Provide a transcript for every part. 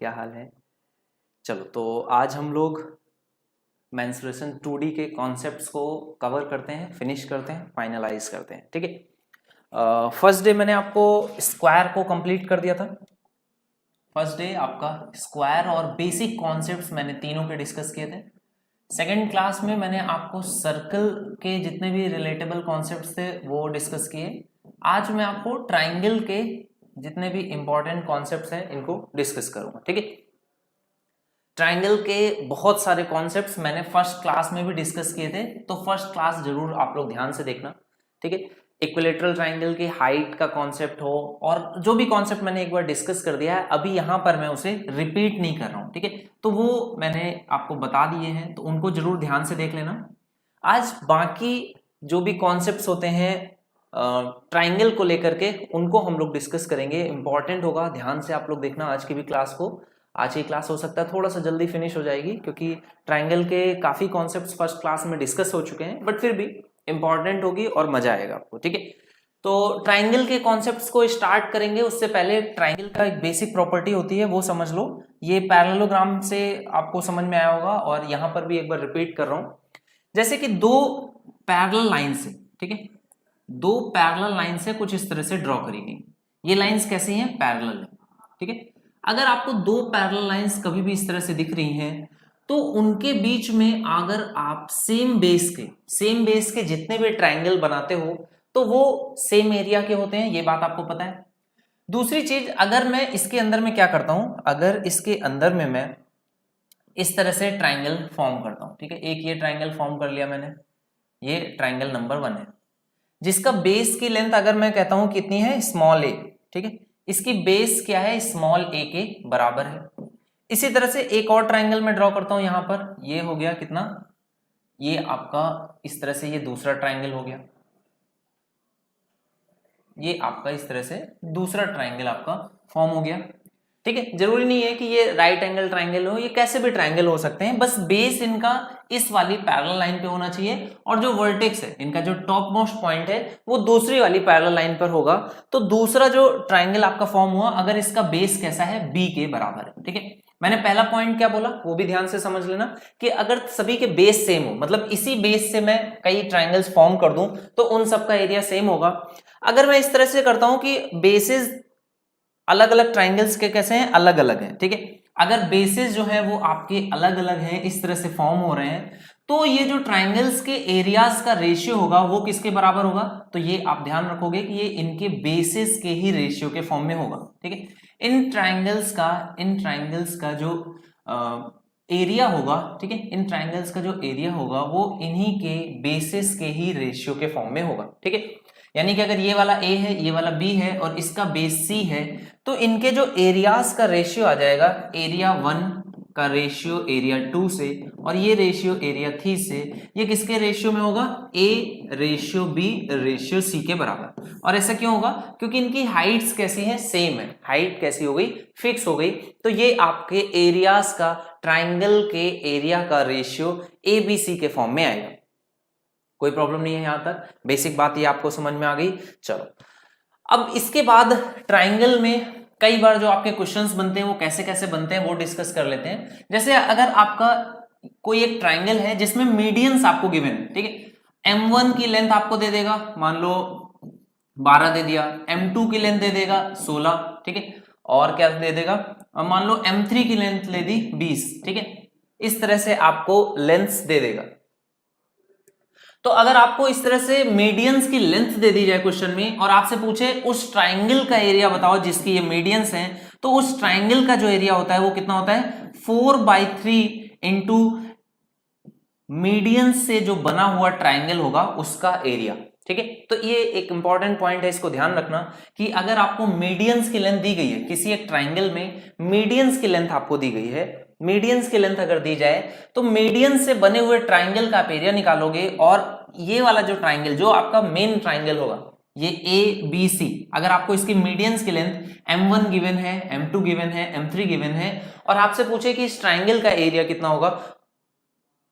क्या हाल है। चलो, तो आज हम लोग मेंस्ट्रुएशन 2D के कॉन्सेप्ट्स को कवर करते हैं, फिनिश करते हैं, फाइनलाइज करते हैं। ठीक है, फर्स्ट डे मैंने आपको स्क्वायर को कंप्लीट कर दिया था। फर्स्ट डे आपका स्क्वायर और बेसिक कॉन्सेप्ट्स मैंने तीनों के डिस्कस किए थे। सेकेंड क्लास में मैंने आपको सर्कल के जितने भी रिलेटेबल कॉन्सेप्ट्स थे वो डिस्कस किए। आज मैं आपको ट्राइंगल के जितने भी इंपॉर्टेंट कॉन्सेप्ट्स हैं इनको डिस्कस करूंगा। ठीक है, ट्राइंगल के बहुत सारे कॉन्सेप्ट्स मैंने फर्स्ट क्लास में भी डिस्कस किए थे, तो फर्स्ट क्लास जरूर आप लोग ध्यान से देखना। ठीक है, इक्विलेटरल ट्राइंगल की हाइट का कॉन्सेप्ट हो और जो भी कॉन्सेप्ट मैंने एक बार डिस्कस कर दिया है, अभी यहाँ पर मैं उसे रिपीट नहीं कर रहा हूँ। ठीक है, तो वो मैंने आपको बता दिए हैं, तो उनको जरूर ध्यान से देख लेना। आज बाकी जो भी कॉन्सेप्ट्स होते हैं ट्राइंगल को लेकर के, उनको हम लोग डिस्कस करेंगे। इंपॉर्टेंट होगा, ध्यान से आप लोग देखना आज की भी क्लास को। आज की क्लास हो सकता है थोड़ा सा जल्दी फिनिश हो जाएगी, क्योंकि ट्राइंगल के काफी कॉन्सेप्ट्स फर्स्ट क्लास में डिस्कस हो चुके हैं, बट फिर भी इंपॉर्टेंट होगी और मजा आएगा आपको। ठीक है, तो ट्राइंगल के कॉन्सेप्ट्स को स्टार्ट करेंगे। उससे पहले ट्राइंगल का एक बेसिक प्रॉपर्टी होती है, वो समझ लो। ये पैरेललोग्राम से आपको समझ में आया होगा, और यहाँ पर भी एक बार रिपीट कर रहा हूँ। जैसे कि दो पैरेलल लाइन से, ठीक है, दो पैरेलल लाइन से कुछ इस तरह से ड्रॉ करी गई। ये लाइंस कैसी हैं? पैरेलल है। ठीक है, अगर आपको दो पैरेलल लाइंस कभी भी इस तरह से दिख रही हैं, तो उनके बीच में अगर आप सेम बेस के जितने भी ट्राइंगल बनाते हो, तो वो सेम एरिया के होते हैं। ये बात आपको पता है। दूसरी चीज, अगर मैं इसके अंदर में क्या करता हूं, अगर इसके अंदर में मैं इस तरह से ट्राइंगल फॉर्म करता हूं, ठीक है, एक ये ट्राइंगल फॉर्म कर लिया मैंने, ये ट्राइंगल नंबर 1 है, जिसका बेस की लेंथ अगर मैं कहता हूं कितनी है, स्मॉल ए। ठीक है, इसकी बेस क्या है, स्मॉल ए के बराबर है। इसी तरह से एक और ट्राइंगल में ड्रॉ करता हूं, यहां पर ये हो गया कितना, ये आपका इस तरह से ये दूसरा ट्राइंगल हो गया। ये आपका इस तरह से दूसरा ट्राइंगल आपका फॉर्म हो गया। ठीक है, जरूरी नहीं है कि ये राइट एंगल ट्राइंगल हो, ये कैसे भी ट्राइंगल हो सकते हैं, बस बेस इनका इस वाली पैरेलल लाइन पे होना चाहिए, और जो वर्टेक्स है इनका, जो टॉप मोस्ट पॉइंट है, वो दूसरी वाली पैरेलल लाइन पर होगा। तो दूसरा जो ट्राइंगल आपका फॉर्म हुआ, अगर इसका बेस कैसा है, बी के बराबर है। ठीक है, मैंने पहला पॉइंट क्या बोला वो भी ध्यान से समझ लेना, कि अगर सभी के बेस सेम हो, मतलब इसी बेस से मैं कई ट्राइंगल्स फॉर्म कर दूं, तो उन सबका एरिया सेम होगा। अगर मैं इस तरह से करता हूं कि बेसिस अलग अलग ट्राइंगल्स के कैसे हैं, अलग अलग हैं, ठीक है, अगर बेसिस जो है वो आपके अलग अलग हैं, इस तरह से फॉर्म हो रहे हैं, तो ये जो ट्राइंगल्स के एरियाज का रेशियो होगा वो किसके बराबर होगा, तो ये आप ध्यान रखोगे कि ये इनके बेसिस के ही रेशियो के फॉर्म में होगा। ठीक है, इन ट्राइंगल्स का जो एरिया होगा, ठीक है, इन ट्राइंगल्स का जो एरिया होगा वो इन्हीं के बेसिस के ही रेशियो के फॉर्म में होगा। ठीक है, यानी कि अगर ये वाला A है, ये वाला B है, और इसका बेस C है, तो इनके जो एरियाज का रेशियो आ जाएगा, एरिया 1 का रेशियो एरिया 2 से, और ये रेशियो एरिया 3 से, ये किसके रेशियो में होगा, A ratio B ratio C के बराबर। और ऐसा क्यों होगा, क्योंकि इनकी हाइट्स कैसी हैं, सेम है। हाइट कैसी हो गई, फिक्स हो गई, तो ये आपके एरियाज का, ट्राइंगल के एरिया का रेशियो ABC के फॉर्म में आएगा। कोई प्रॉब्लम नहीं है, यहां तक बेसिक बात ये आपको समझ में आ गई। चलो, अब इसके बाद ट्राइंगल में कई बार जो आपके क्वेश्चंस बनते हैं वो कैसे कैसे बनते हैं वो डिस्कस कर लेते हैं। जैसे अगर आपका कोई एक ट्राइंगल है जिसमें मीडियंस आपको गिवन है, ठीक है, M1 की लेंथ आपको दे देगा, मान लो 12 दे दिया, M2 की लेंथ दे देगा 16, ठीक है, और क्या दे देगा, मान लो M3 की लेंथ ले दी 20, ठीक है, इस तरह से आपको लेंथ्स दे देगा। तो अगर आपको इस तरह से मीडियंस की लेंथ दे दी जाए क्वेश्चन में, और आपसे पूछे उस ट्राइंगल का एरिया बताओ जिसकी ये मीडियंस हैं, तो उस ट्राइंगल का जो एरिया होता है वो कितना होता है, 4/3 इंटू मीडियंस से जो बना हुआ ट्राइंगल होगा उसका एरिया। ठीक है, तो ये एक इंपॉर्टेंट पॉइंट है, इसको ध्यान रखना कि अगर आपको मीडियंस की लेंथ दी गई है, किसी एक ट्राइंगल में मीडियंस की लेंथ आपको दी गई है, मीडियंस की लेंथ अगर दी जाए, तो मीडियंस से बने हुए ट्राइंगल का आप एरिया निकालोगे, और ये वाला जो ट्राइंगल, जो आपका मेन ट्राइंगल होगा, ये ABC, अगर आपको इसकी मीडियंस की लेंथ M1 गिवन है, M2 गिवन है, M3 गिवन है, और आपसे पूछे कि इस ट्राइंगल का एरिया कितना होगा,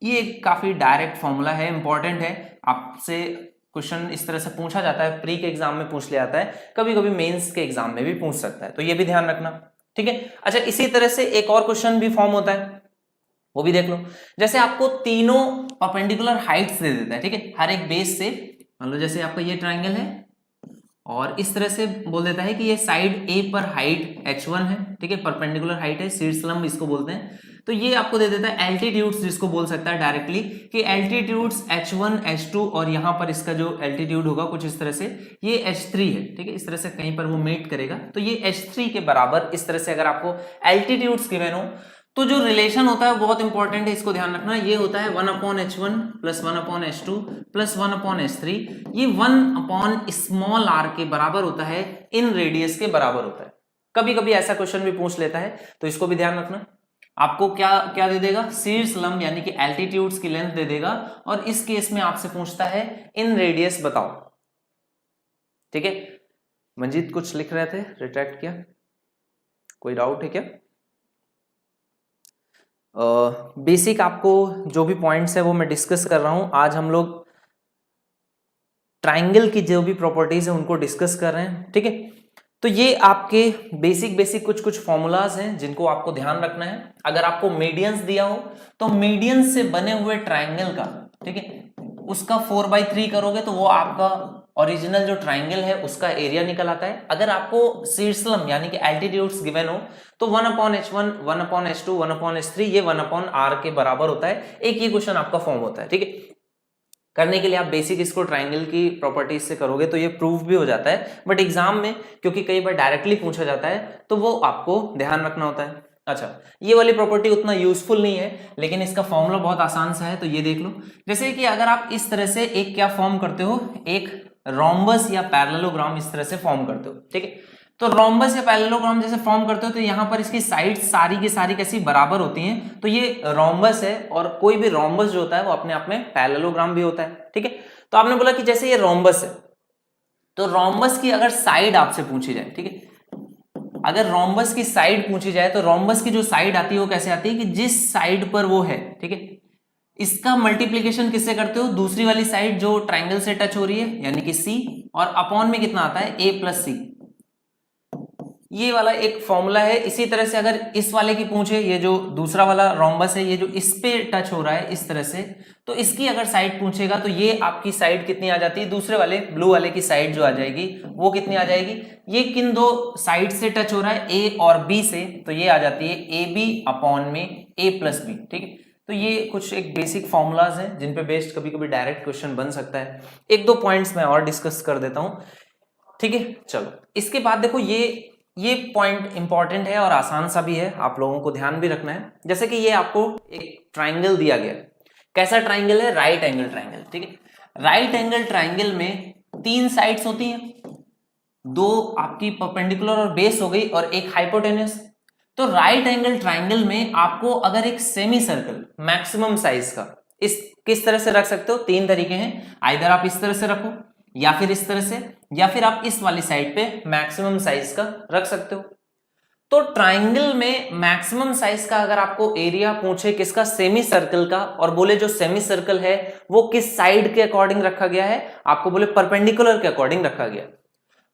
ये काफी डायरेक्ट फॉर्मूला है, इंपॉर्टेंट है। आपसे क्वेश्चन इस तरह से पूछा जाता है, प्री के एग्जाम में पूछ लिया जाता है, कभी कभी मेंस के एग्जाम में भी पूछ सकता है, तो ये भी ध्यान रखना। ठीक। ठीक है। अच्छा, इसी तरह से एक और क्वेश्चन भी फॉर्म होता है, वो भी देख लो। जैसे आपको तीनों परपेंडिकुलर हाइट्स दे देता है, ठीक है, हर एक बेस से। मान लो जैसे आपका ये ट्राइंगल है और इस तरह से बोल देता है कि ये साइड ए पर हाइट h1 है, ठीक है, परपेंडिकुलर हाइट है, शीर्ष लंब इसको बोलते हैं। तो ये आपको दे देता है एल्टीट्यूड्स, जिसको बोल सकता है डायरेक्टली कि एल्टीट्यूड्स h1 h2 और यहाँ पर इसका जो एल्टीट्यूड होगा कुछ इस तरह से ये h3 है, ठीक है, इस तरह से कहीं पर वो मीट करेगा तो ये h3 के बराबर इस तरह से अगर आपको एल्टीट्यूड्स गिवन हो तो जो रिलेशन होता है बहुत इंपॉर्टेंट है, इसको ध्यान रखना। ये होता है 1/h1 plus 1/h2 plus 1/h3। ये 1/r के बराबर होता है, इन रेडियस के बराबर होता है। कभी कभी ऐसा क्वेश्चन भी पूछ लेता है तो इसको भी ध्यान रखना। आपको क्या क्या दे देगा, शीर्ष लंब यानी कि एल्टीट्यूड्स की लेंथ दे देगा और इस केस में आपसे पूछता है इन रेडियस बताओ, ठीक है। मंजीत कुछ लिख रहे थे, रिट्रैक्ट किया, कोई डाउट है क्या? बेसिक आपको जो भी पॉइंट्स है वो मैं डिस्कस कर रहा हूं। आज हम लोग ट्राइंगल की जो भी प्रॉपर्टीज है उनको डिस्कस कर रहे हैं, ठीक है। तो ये आपके बेसिक कुछ फॉर्मूलाज हैं जिनको आपको ध्यान रखना है। अगर आपको मीडियंस दिया हो तो मीडियंस से बने हुए ट्राइंगल का, ठीक है, उसका 4/3 करोगे तो वो आपका ओरिजिनल जो ट्राइंगल है उसका एरिया निकल आता है। अगर आपको शीर्षलंब यानी कि एल्टीट्यूड्स गिवन हो तो 1/h1 1/h2 1/h3 ये 1/r के बराबर होता है। एक ये क्वेश्चन आपका फॉर्म होता है, ठीक है। करने के लिए आप बेसिक इसको ट्राइंगल की प्रॉपर्टीज से करोगे तो ये प्रूफ भी हो जाता है, बट एग्जाम में क्योंकि कई बार डायरेक्टली पूछा जाता है तो वो आपको ध्यान रखना होता है। अच्छा, ये वाली प्रॉपर्टी उतना यूजफुल नहीं है लेकिन इसका फॉर्मूला बहुत आसान सा है, तो ये देख लो। जैसे कि अगर आप इस तरह से एक क्या फॉर्म करते हो, एक रोम्बस या पैरेललोग्राम इस तरह से फॉर्म करते हो, ठीक है। तो रोम्बस या पैरेललोग्राम जैसे फॉर्म करते हो तो यहाँ पर इसकी साइड्स सारी की सारी कैसी बराबर होती हैं, तो ये रोम्बस है और कोई भी रोम्बस जो होता है वो अपने आप में पैरेललोग्राम भी होता है, ठीक है। तो आपने बोला कि जैसे ये रोम्बस है तो रोम्बस की अगर साइड आपसे पूछी जाए, ठीक है, अगर रोम्बस की साइड पूछी जाए तो रोम्बस की जो साइड आती है वो कैसे आती है कि जिस साइड पर वो है, ठीक है, इसका मल्टीप्लीकेशन किससे करते हो, दूसरी वाली साइड जो ट्राइंगल से टच हो रही है यानी कि C, और अपॉन में कितना आता है a+c। ये वाला एक फॉर्मूला है। इसी तरह से अगर इस वाले की पूछे, ये जो दूसरा वाला रोम्बस है ये जो इस पे टच हो रहा है इस तरह से, तो इसकी अगर साइड पूछेगा तो ये आपकी साइड कितनी आ जाती है, दूसरे वाले ब्लू वाले की साइड जो आ जाएगी वो कितनी आ जाएगी, ये किन दो साइड से टच हो रहा है A और B से, तो ये आ जाती है AB/में a+b, ठीक है। तो ये कुछ एक बेसिक फॉर्मूलाज हैं जिन पे बेस्ड कभी कभी डायरेक्ट क्वेश्चन बन सकता है। एक दो पॉइंट्स मैं और डिस्कस कर देता हूं, ठीक है। चलो, इसके बाद देखो ये पॉइंट इंपॉर्टेंट है और आसान सा भी है, आप लोगों को ध्यान भी रखना है। जैसे कि ये आपको एक ट्राइंगल दिया गया, कैसा ट्राइंगल है, राइट एंगल ट्राइंगल, ठीक है। राइट एंगल ट्राइंगल में 3 साइड्स होती हैं, 2 आपकी परपेंडिकुलर और बेस हो गई और एक हाइपोटेन्यूस। तो राइट एंगल ट्राइंगल में आपको अगर एक सेमी सर्कल मैक्सिमम साइज का इस किस तरह से रख सकते हो, 3 तरीके हैं, आइदर आप इस तरह से रखो या फिर इस तरह से, या फिर आप इस वाली साइड पे मैक्सिमम साइज का रख सकते हो। तो ट्राइंगल में मैक्सिमम साइज का अगर आपको एरिया पूछे किसका, सेमी सर्कल का, और बोले जो सेमी सर्कल है वो किस साइड के अकॉर्डिंग रखा गया है, आपको बोले परपेंडिकुलर के अकॉर्डिंग रखा गया,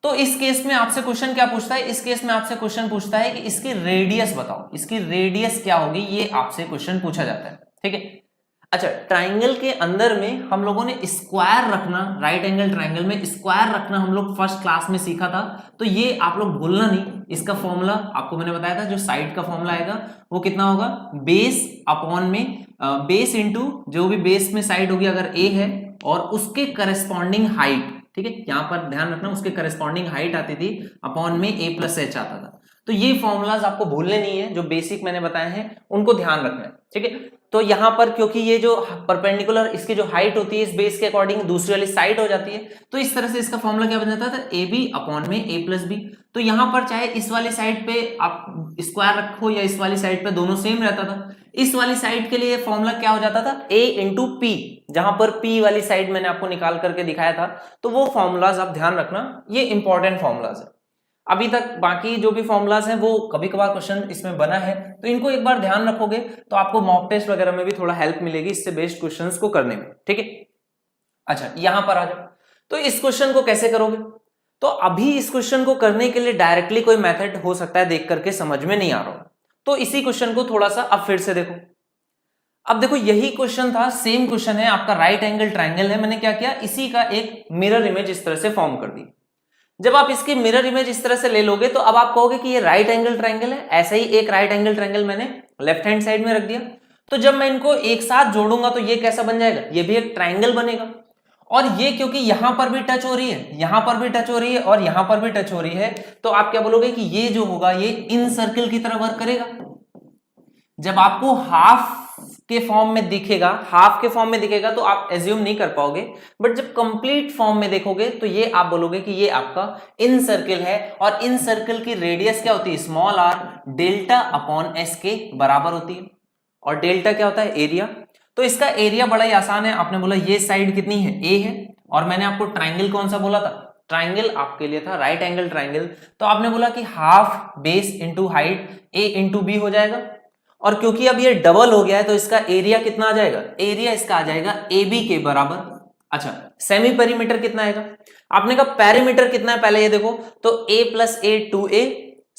तो इस केस में आपसे क्वेश्चन क्या पूछता है, इस केस में आपसे क्वेश्चन पूछता है कि इसकी रेडियस बताओ, इसकी रेडियस क्या होगी, ये आपसे क्वेश्चन पूछा जाता है, ठीक है। अच्छा, ट्राइंगल के अंदर में हम लोगों ने स्क्वायर रखना, राइट एंगल ट्राइंगल में स्क्वायर रखना हम लोग फर्स्ट क्लास में सीखा था, तो ये आप लोग भूलना नहीं। इसका फॉर्मूला आपको मैंने बताया था, जो साइड का फॉर्मूला आएगा वो कितना होगा, बेस अपॉन में बेस इंटू जो भी बेस में साइड होगी अगर a है और उसके करस्पॉन्डिंग हाइट, ठीक है, यहां पर ध्यान रखना उसके करस्पॉन्डिंग हाइट आती थी अपॉन में a+h आता था। तो ये फॉर्मूलाज आपको भूलने नहीं है, जो बेसिक मैंने बताए हैं उनको ध्यान रखना है, ठीक है। तो यहां पर क्योंकि ये जो परपेंडिकुलर इसकी जो हाइट होती है इस बेस के अकॉर्डिंग दूसरी वाली साइड हो जाती है, तो इस तरह से इसका फॉर्मूला क्या बन जाता था, AB/में a+b। तो यहां पर चाहे इस वाली साइड पे आप स्क्वायर रखो या इस वाली साइड पे, दोनों सेम रहता था। इस वाली साइड के लिए फॉर्मूला क्या हो जाता था, a × p, जहां पर p वाली साइड मैंने आपको निकाल करके दिखाया था, तो वो फॉर्मूलाज आप ध्यान रखना, ये इंपॉर्टेंट फॉर्मूलाज है। अभी तक बाकी जो भी फॉर्मूलाज हैं वो कभी कभार क्वेश्चन इसमें बना है, तो इनको एक बार ध्यान रखोगे तो आपको मॉक टेस्ट वगैरह में भी थोड़ा हेल्प मिलेगी इससे बेस्ड क्वेश्चंस को करने में, ठीक है। अच्छा, यहां पर आ जाओ, तो इस क्वेश्चन को कैसे करोगे, तो अभी इस क्वेश्चन को करने के लिए डायरेक्टली कोई मेथड हो सकता है देख करके समझ में नहीं आ रहा हो, तो इसी क्वेश्चन को थोड़ा सा अब फिर से देखो। अब देखो यही क्वेश्चन था, सेम क्वेश्चन है आपका, राइट एंगल ट्राइंगल है, मैंने क्या किया, इसी का एक मिरर इमेज इस तरह से फॉर्म कर दी। जब आप इसकी मिरर इमेज इस तरह से ले लोगे तो अब आप कहोगे कि ये राइट एंगल ट्राइंगल है। ऐसे ही एक राइट एंगल ट्राइंगल मैंने लेफ्ट हैंड साइड में रख दिया, तो जब मैं इनको एक साथ जोड़ूंगा तो ये कैसा बन जाएगा, ये भी एक ट्राइंगल बनेगा। और ये क्योंकि यहां पर भी टच हो रही है, यहां पर भी टच हो रही है और यहां पर भी टच हो रही है, तो आप क्या बोलोगे कि ये जो होगा ये इन सर्किल की तरह वर्क करेगा। जब आपको हाफ के फॉर्म में दिखेगा, हाफ के फॉर्म में दिखेगा तो आप एज्यूम नहीं कर पाओगे, बट जब कंप्लीट फॉर्म में देखोगे तो ये आप बोलोगे कि ये आपका इन सर्किल है। और इन सर्किल की रेडियस क्या होती है, small R, delta upon S के बराबर होती है। और डेल्टा क्या होता है, एरिया। तो इसका एरिया बड़ा ही आसान है, आपने बोला ये साइड कितनी है, ए है, और मैंने आपको ट्राइंगल कौन सा बोला था, ट्राइंगल आपके लिए था राइट एंगल ट्राइंगल, तो आपने बोला कि हाफ बेस इंटू हाइट ए इंटू बी हो जाएगा। और क्योंकि अब ये डबल हो गया है तो इसका एरिया कितना आ जाएगा, एरिया इसका आ जाएगा ए बी के बराबर। अच्छा, सेमी पेरीमीटर कितना आएगा, आपने कहा पेरीमीटर कितना है पहले ये देखो, तो a plus A 2a,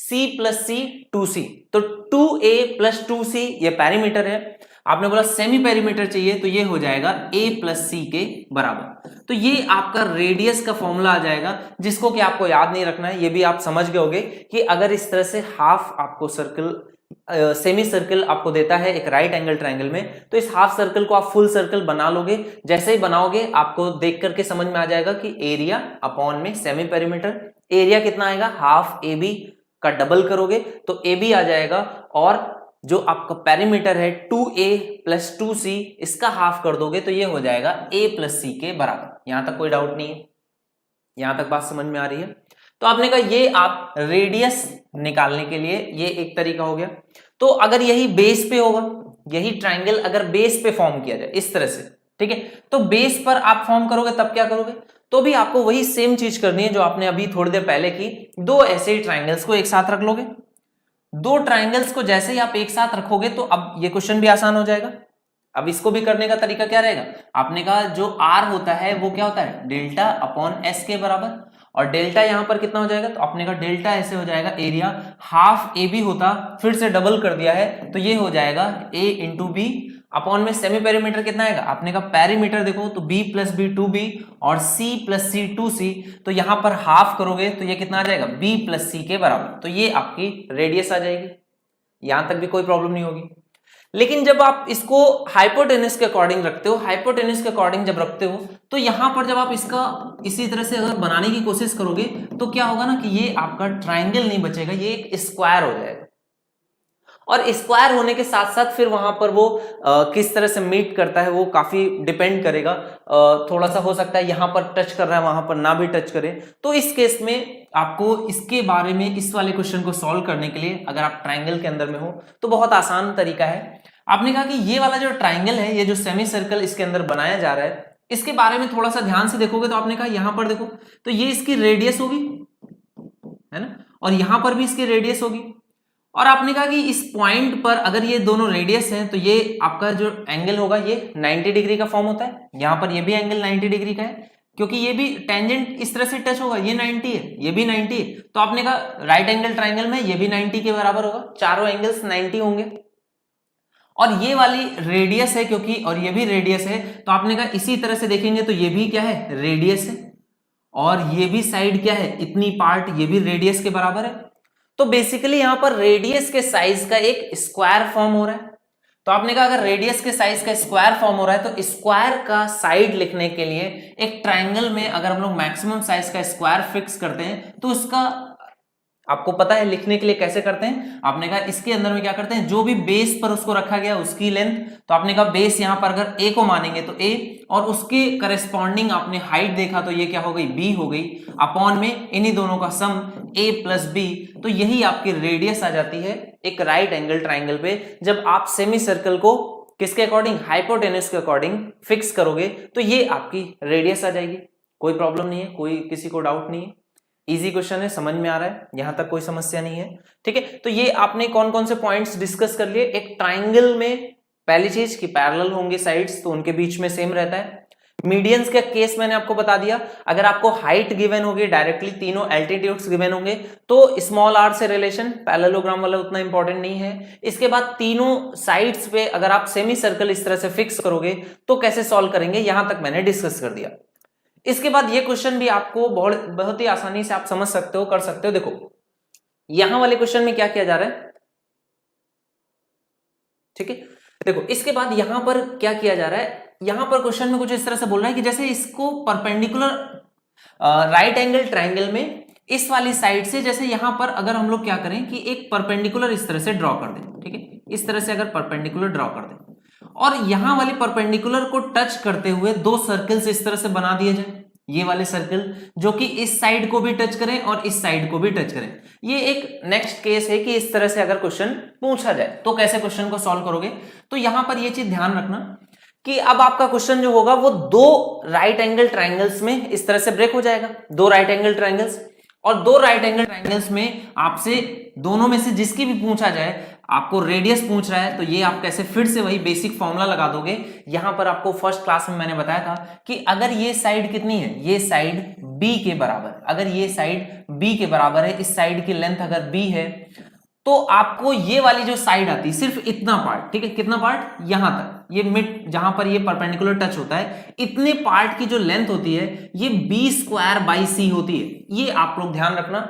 c plus C 2c, तो 2a प्लस 2c ये पेरीमीटर है। आपने बोला सेमी पेरीमीटर चाहिए तो ये हो जाएगा a प्लस सी के बराबर। तो ये आपका रेडियस का फॉर्मूला आ जाएगा, जिसको कि आपको याद नहीं रखना है, ये भी आप समझ गए होगे कि अगर इस तरह से हाफ आपको सर्कल सेमी सर्कल आपको देता है एक राइट एंगल ट्राइंगल में, तो इस हाफ सर्कल को आप फुल सर्कल बना लोगे। जैसे ही बनाओगे आपको देख करके समझ में आ जाएगा कि एरिया अपॉन में सेमी पेरीमीटर, एरिया कितना आएगा, हाफ ए बी का डबल करोगे तो ए बी आ जाएगा, और जो आपका पेरीमीटर है 2a प्लस 2c, इसका हाफ कर दोगे तो ये हो जाएगा a प्लस सी के बराबर। यहां तक कोई डाउट नहीं है, यहां तक बात समझ में आ रही है। तो आपने कहा ये आप रेडियस निकालने के लिए ये एक तरीका हो गया। तो अगर यही बेस पे होगा, यही ट्राइंगल अगर बेस पे फॉर्म किया जाए इस तरह से, ठीक है, तो बेस पर आप फॉर्म करोगे तब क्या करोगे, तो भी आपको वही सेम चीज करनी है जो आपने अभी थोड़ी देर पहले की। दो ऐसे ही ट्राइंगल्स को एक साथ रख लोगे, दो ट्राइंगल्स को जैसे ही आप एक साथ रखोगे तो अब ये क्वेश्चन भी आसान हो जाएगा। अब इसको भी करने का तरीका क्या रहेगा, आपने कहा जो आर होता है वो क्या होता है, डेल्टा अपॉन एस के बराबर, और डेल्टा यहां पर कितना हो जाएगा, तो आपने कहा डेल्टा ऐसे हो जाएगा एरिया, हाफ ए बी होता, फिर से डबल कर दिया है तो ये हो जाएगा ए इंटू बी, अपॉन में सेमी पेरीमीटर कितना आएगा, आपने कहा पेरीमीटर देखो तो b प्लस बी 2b और c प्लस सी 2c, तो यहां पर हाफ करोगे तो ये कितना आ जाएगा, b प्लस सी के बराबर, तो ये आपकी रेडियस आ जाएगी। यहां तक भी कोई प्रॉब्लम नहीं होगी। लेकिन जब आप इसको हाइपोटेनस के अकॉर्डिंग रखते हो, हाइपोटेनस के अकॉर्डिंग जब रखते हो तो यहां पर जब आप इसका इसी तरह से अगर बनाने की कोशिश करोगे तो क्या होगा ना कि ये आपका ट्राइंगल नहीं बचेगा, ये एक स्क्वायर हो जाएगा। और स्क्वायर होने के साथ साथ फिर वहां पर वो किस तरह से मीट करता है वो काफी डिपेंड करेगा। थोड़ा सा हो सकता है यहां पर टच कर रहा है वहां पर ना भी टच करे। तो इस केस में आपको इसके बारे में, इस वाले क्वेश्चन को सॉल्व करने के लिए अगर आप ट्राइंगल के अंदर में हो तो बहुत आसान तरीका है। आपने कहा कि ये वाला जो ट्राइंगल है, ये जो सेमी सर्कल इसके अंदर बनाया जा रहा है, इसके बारे में थोड़ा सा ध्यान से देखोगे तो आपने कहा यहां पर देखो तो ये इसकी रेडियस होगी, है ना, और यहां पर भी इसकी रेडियस होगी। और आपने कहा कि इस पॉइंट पर अगर ये दोनों रेडियस हैं तो ये आपका जो एंगल होगा ये 90 डिग्री का फॉर्म होता है। यहां पर ये भी एंगल 90 डिग्री का है क्योंकि ये भी टेंजेंट इस तरह से टच होगा, ये 90 है, ये भी 90 है, तो आपने कहा राइट एंगल ट्राइंगल में ये भी 90 के बराबर होगा, चारों एंगल्स 90 होंगे। और ये वाली रेडियस है क्योंकि, और ये भी रेडियस है, तो आपने कहा इसी तरह से देखेंगे तो ये भी क्या है, रेडियस है, और ये भी साइड क्या है, इतनी पार्ट, ये भी रेडियस के बराबर है। तो बेसिकली यहां पर रेडियस के साइज का एक स्क्वायर फॉर्म हो रहा है। तो आपने कहा अगर रेडियस के साइज का स्क्वायर फॉर्म हो रहा है तो स्क्वायर का साइड लिखने के लिए एक ट्राइंगल में अगर हम लोग मैक्सिमम साइज का स्क्वायर फिक्स करते हैं तो उसका आपको पता है लिखने के लिए कैसे करते हैं। आपने कहा इसके अंदर में क्या करते हैं, जो भी बेस पर उसको रखा गया उसकी लेंथ, तो आपने कहा बेस यहां पर अगर a को मानेंगे तो a, और उसके करस्पॉन्डिंग आपने हाइट देखा तो ये क्या हो गई, b हो गई, अपॉन में इन्हीं दोनों का सम a प्लस b, तो यही आपकी रेडियस आ जाती है एक राइट एंगल ट्राइंगल पे। जब आप सेमी सर्कल को किसके अकॉर्डिंग, हाइपोटेनस के अकॉर्डिंग फिक्स करोगे तो ये आपकी रेडियस आ जाएगी। कोई प्रॉब्लम नहीं है, कोई किसी को डाउट नहीं है, इजी क्वेश्चन है, समझ में आ रहा है, यहां तक कोई समस्या नहीं है, ठीक है। तो ये आपने कौन कौन से पॉइंट्स डिस्कस कर लिए। एक ट्राइंगल में पहली चीज कि पैरेलल होंगे साइड्स, तो उनके बीच में सेम रहता है। मीडियंस के केस मैंने आपको बता दिया, अगर आपको हाइट गिवन होगी, डायरेक्टली तीनों एल्टीट्यूड्स गिवन होंगे तो स्मॉल आर से रिलेशन, पैरेललोग्राम वाला उतना इंपॉर्टेंट नहीं है। इसके बाद तीनों साइड्स पे अगर आप सेमी सर्कल इस तरह से फिक्स करोगे तो कैसे सॉल्व करेंगे, यहां तक मैंने डिस्कस कर दिया। इसके बाद ये क्वेश्चन भी आपको बहुत ही आसानी से आप समझ सकते हो, कर सकते हो। देखो यहां वाले क्वेश्चन में क्या किया जा रहा है, ठीक है। देखो इसके बाद यहां पर क्या किया जा रहा है, यहां पर क्वेश्चन में कुछ इस तरह से बोल रहा है कि जैसे इसको परपेंडिकुलर राइट एंगल ट्राइंगल में इस वाली साइड से, जैसे यहां पर अगर हम लोग क्या करें कि एक परपेंडिकुलर इस तरह से ड्रॉ कर दें, ठीक है, इस तरह से अगर परपेंडिकुलर ड्रॉ कर दें और यहां वाली परपेंडिकुलर को टच करते हुए दो सर्कल्स इस तरह से बना दिए जाए, ये वाले सर्कल जो कि इस साइड को भी टच करें और इस साइड को भी टच करें। ये एक नेक्स्ट केस है कि इस तरह से अगर क्वेश्चन पूछा जाए तो कैसे क्वेश्चन को सॉल्व करोगे। तो यहां पर ये चीज ध्यान रखना कि अब आपका क्वेश्चन जो होगा वो दो राइट एंगल ट्राइंगल्स में इस तरह से ब्रेक हो जाएगा, दो राइट एंगल ट्राइंगल्स, और दो राइट एंगल ट्राइंगल्स में आपसे दोनों में से जिसकी भी पूछा जाए, आपको रेडियस पूछ रहा है तो ये आप कैसे फिर से वही बेसिक फॉर्मूला लगा दोगे। यहां पर आपको फर्स्ट क्लास में मैंने बताया था कि अगर ये साइड कितनी है, ये साइड b के बराबर, अगर ये साइड b के बराबर है, इस साइड की लेंथ अगर b है तो आपको ये वाली जो साइड आती है सिर्फ इतना पार्ट, ठीक है, कितना पार्ट, यहां तक, ये मिड जहां पर ये परपेंडिकुलर टच होता है, इतने पार्ट की जो लेंथ होती है ये b स्क्वायर बाई सी होती है। ये आप लोग ध्यान रखना,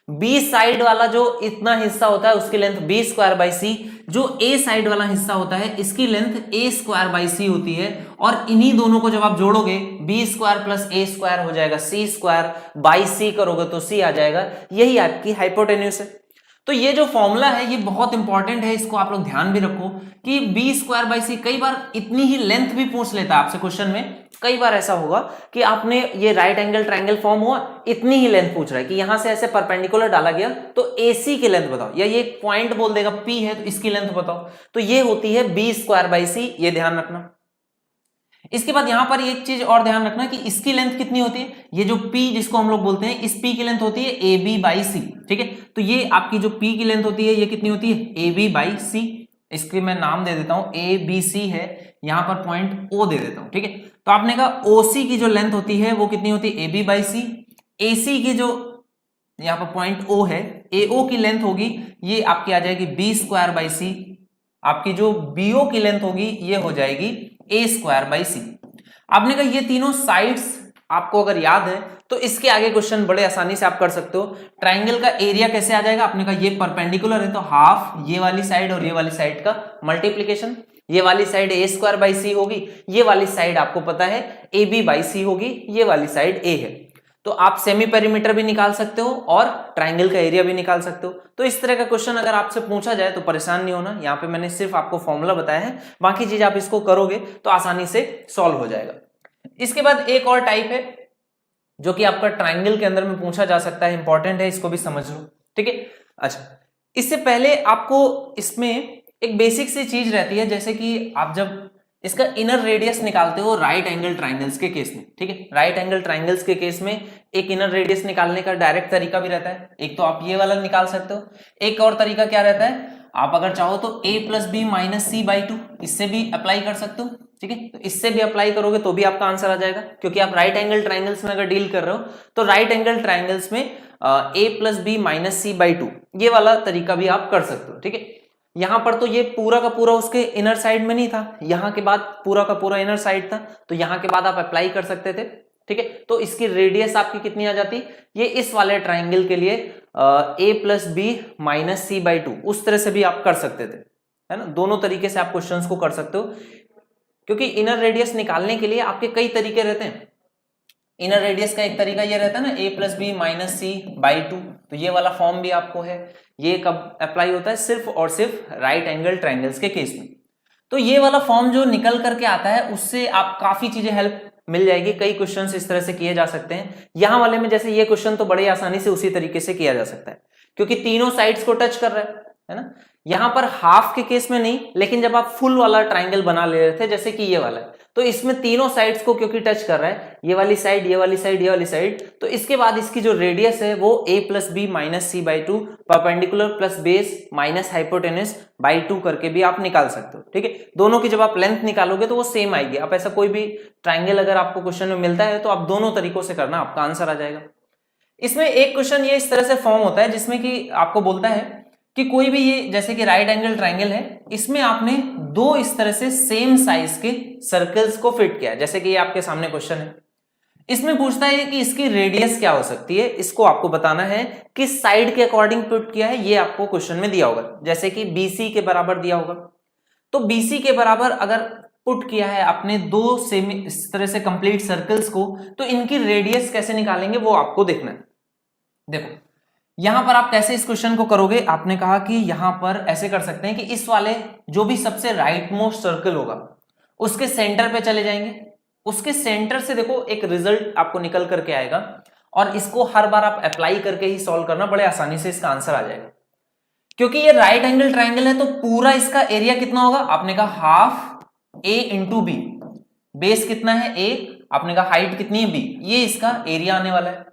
बी साइड वाला जो इतना हिस्सा होता है उसकी लेंथ बी स्क्वायर बाई सी, जो ए साइड वाला हिस्सा होता है इसकी लेंथ ए स्क्वायर बाई सी होती है, और इन्हीं दोनों को जब आप जोड़ोगे बी स्क्वायर प्लस ए स्क्वायर हो जाएगा, सी स्क्वायर बाई सी करोगे तो सी आ जाएगा, यही आपकी हाइपोटेन्यूज है। तो ये जो फॉर्मूला है ये बहुत इंपॉर्टेंट है, इसको आप लोग ध्यान भी रखो कि बी स्क्वायर बाई सी, कई बार इतनी ही लेंथ भी पूछ लेता है आपसे क्वेश्चन में, कई बार ऐसा होगा कि आपने ये राइट एंगल ट्रायंगल फॉर्म हुआ, इतनी ही लेंथ पूछ रहा है कि यहां से ऐसे परपेंडिकुलर डाला गया तो AC की लेंथ बताओ, या ये पॉइंट बोल देगा P है तो इसकी लेंथ बताओ, तो ये होती है बी स्क्वायर बाई सी, ये ध्यान रखना। इसके बाद यहां पर एक चीज और ध्यान रखना कि इसकी लेंथ कितनी होती है, ये जो P जिसको हम लोग बोलते हैं, इस P की लेंथ होती है AB बाई सी, ठीक है। तो ये आपकी जो P की लेंथ होती है ये कितनी होती है, AB बाई सी, इसके मैं नाम दे देता हूं ABC है, यहां पर पॉइंट O दे देता हूं, ठीक है। तो आपने कहा OC की जो लेंथ होती है वो कितनी होती है, AB बाई सी, AC की जो यहाँ पर पॉइंट O है, AO की लेंथ होगी ये आपकी आ जाएगी B स्क्वायर बाई सी, आपकी जो BO की लेंथ होगी ये हो जाएगी A स्क्वायर बाई सी। आपने कहा ये तीनों साइड्स आपको अगर याद है तो इसके आगे क्वेश्चन बड़े आसानी से आप कर सकते हो। ट्राइंगल का एरिया कैसे आ जाएगा, आपने कहा ये परपेंडिकुलर है तो हाफ ये वाली साइड और ये वाली साइड का मल्टीप्लीकेशन, ये वाली साइड A स्क्वायर बाई सी होगी, ये वाली साइड आपको पता है AB बाई सी होगी, ये वाली साइड A है। तो आप सेमी पेरीमीटर भी निकाल सकते हो और ट्राइंगल का एरिया भी निकाल सकते हो। तो इस तरह का क्वेश्चन अगर आपसे पूछा जाए तो परेशान नहीं होना, यहाँ पे मैंने सिर्फ आपको फॉर्मूला बताया है, बाकी चीज आप इसको करोगे तो आसानी से सॉल्व हो जाएगा। इसके बाद एक और टाइप है जो कि आपका ट्राइंगल के अंदर में पूछा जा सकता है, इंपॉर्टेंट है, इसको भी समझ लो, ठीक है। अच्छा, इससे पहले आपको इसमें एक बेसिक सी चीज रहती है, जैसे कि आप जब इसका इनर रेडियस निकालते हो राइट एंगल ट्राइंगल्स के केस में, ठीक है, राइट एंगल ट्राइंगल्स के केस में एक इनर रेडियस निकालने का डायरेक्ट तरीका भी रहता है। एक तो आप ये वाला निकाल सकते हो, एक और तरीका क्या रहता है, आप अगर चाहो तो a plus B minus C by 2 इससे भी अप्लाई कर सकते हो, ठीक है। तो इससे भी अप्लाई करोगे तो भी आपका आंसर आ जाएगा, क्योंकि आप राइट एंगल ट्राइंगल्स में अगर डील कर रहे हो तो राइट एंगल ट्राइंगल्स में a plus B minus C by 2 ये वाला तरीका भी आप कर सकते हो, ठीक है। यहां पर तो ये पूरा का पूरा उसके इनर साइड में नहीं था, यहाँ के बाद पूरा का पूरा इनर साइड था, तो यहाँ के बाद आप अप्लाई कर सकते थे, ठीक है। तो इसकी रेडियस आपकी कितनी आ जाती, ये इस वाले ट्राइंगल के लिए a plus B minus C by 2 उस तरह से भी आप कर सकते थे, है ना। दोनों तरीके से आप क्वेश्चंस को कर सकते हो, क्योंकि इनर रेडियस निकालने के लिए आपके कई तरीके रहते हैं। इनर रेडियस का एक तरीका ये रहता है ना, a plus B minus C by 2, तो ये वाला फॉर्म भी आपको है। ये कब अप्लाई होता है, सिर्फ और सिर्फ राइट एंगल ट्राइंगल्स के केस में। तो ये वाला फॉर्म जो निकल करके आता है उससे आप काफी चीजें हेल्प मिल जाएगी, कई क्वेश्चंस इस तरह से किए जा सकते हैं। यहां वाले में जैसे ये क्वेश्चन तो बड़ी आसानी से उसी तरीके से किया जा सकता है, क्योंकि तीनों साइड्स को टच कर रहा है ना। यहां पर हाफ के केस में नहीं, लेकिन जब आप फुल वाला ट्राइंगल बना ले रहे थे जैसे कि ये वाला है, तो इसमें तीनों साइड्स को क्योंकि टच कर रहा है, ये वाली साइड, ये वाली साइड, ये वाली साइड, तो इसके बाद इसकी जो रेडियस है वो a plus B minus C by 2 perpendicular plus base minus hypotenuse by 2 करके भी आप निकाल सकते हो। ठीक है, दोनों की जब आप लेंथ निकालोगे तो वो सेम आएगी। आप ऐसा कोई भी ट्राइंगल अगर आपको क्वेश्चन में मिलता है तो आप दोनों तरीकों से करना, आपका आंसर आ जाएगा। इसमें एक क्वेश्चन ये इस तरह से फॉर्म होता है जिसमें कि आपको बोलता है कि कोई भी ये जैसे कि राइट एंगल ट्राइंगल है, इसमें आपने दो इस तरह से सेम साइज के सर्कल्स को फिट किया, जैसे कि ये आपके सामने क्वेश्चन है। इसमें पूछता है कि इसकी रेडियस क्या हो सकती है, इसको आपको बताना है, किस साइड के अकॉर्डिंग फिट किया है, ये आपको क्वेश्चन में दिया होगा। जैसे कि बीसी के बराबर दिया होगा, तो बीसी के बराबर अगर पुट किया है आपने दो सेम इस तरह से कंप्लीट सर्कल्स को, तो इनकी रेडियस कैसे निकालेंगे वो आपको देखना है। देखो यहां पर आप कैसे इस क्वेश्चन को करोगे, आपने कहा कि यहां पर ऐसे कर सकते हैं कि इस वाले जो भी सबसे राइट मोस्ट सर्कल होगा उसके सेंटर पे चले जाएंगे, उसके सेंटर से देखो एक रिजल्ट आपको निकल करके आएगा, और इसको हर बार आप अप्लाई करके ही सॉल्व करना, बड़े आसानी से इसका आंसर आ जाएगा। क्योंकि ये राइट एंगल ट्राइंगल है तो पूरा इसका एरिया कितना होगा, आपने कहा हाफ ए इंटू बी, बेस कितना है ए, आपने कहा हाइट कितनी है बी, ये इसका एरिया आने वाला है।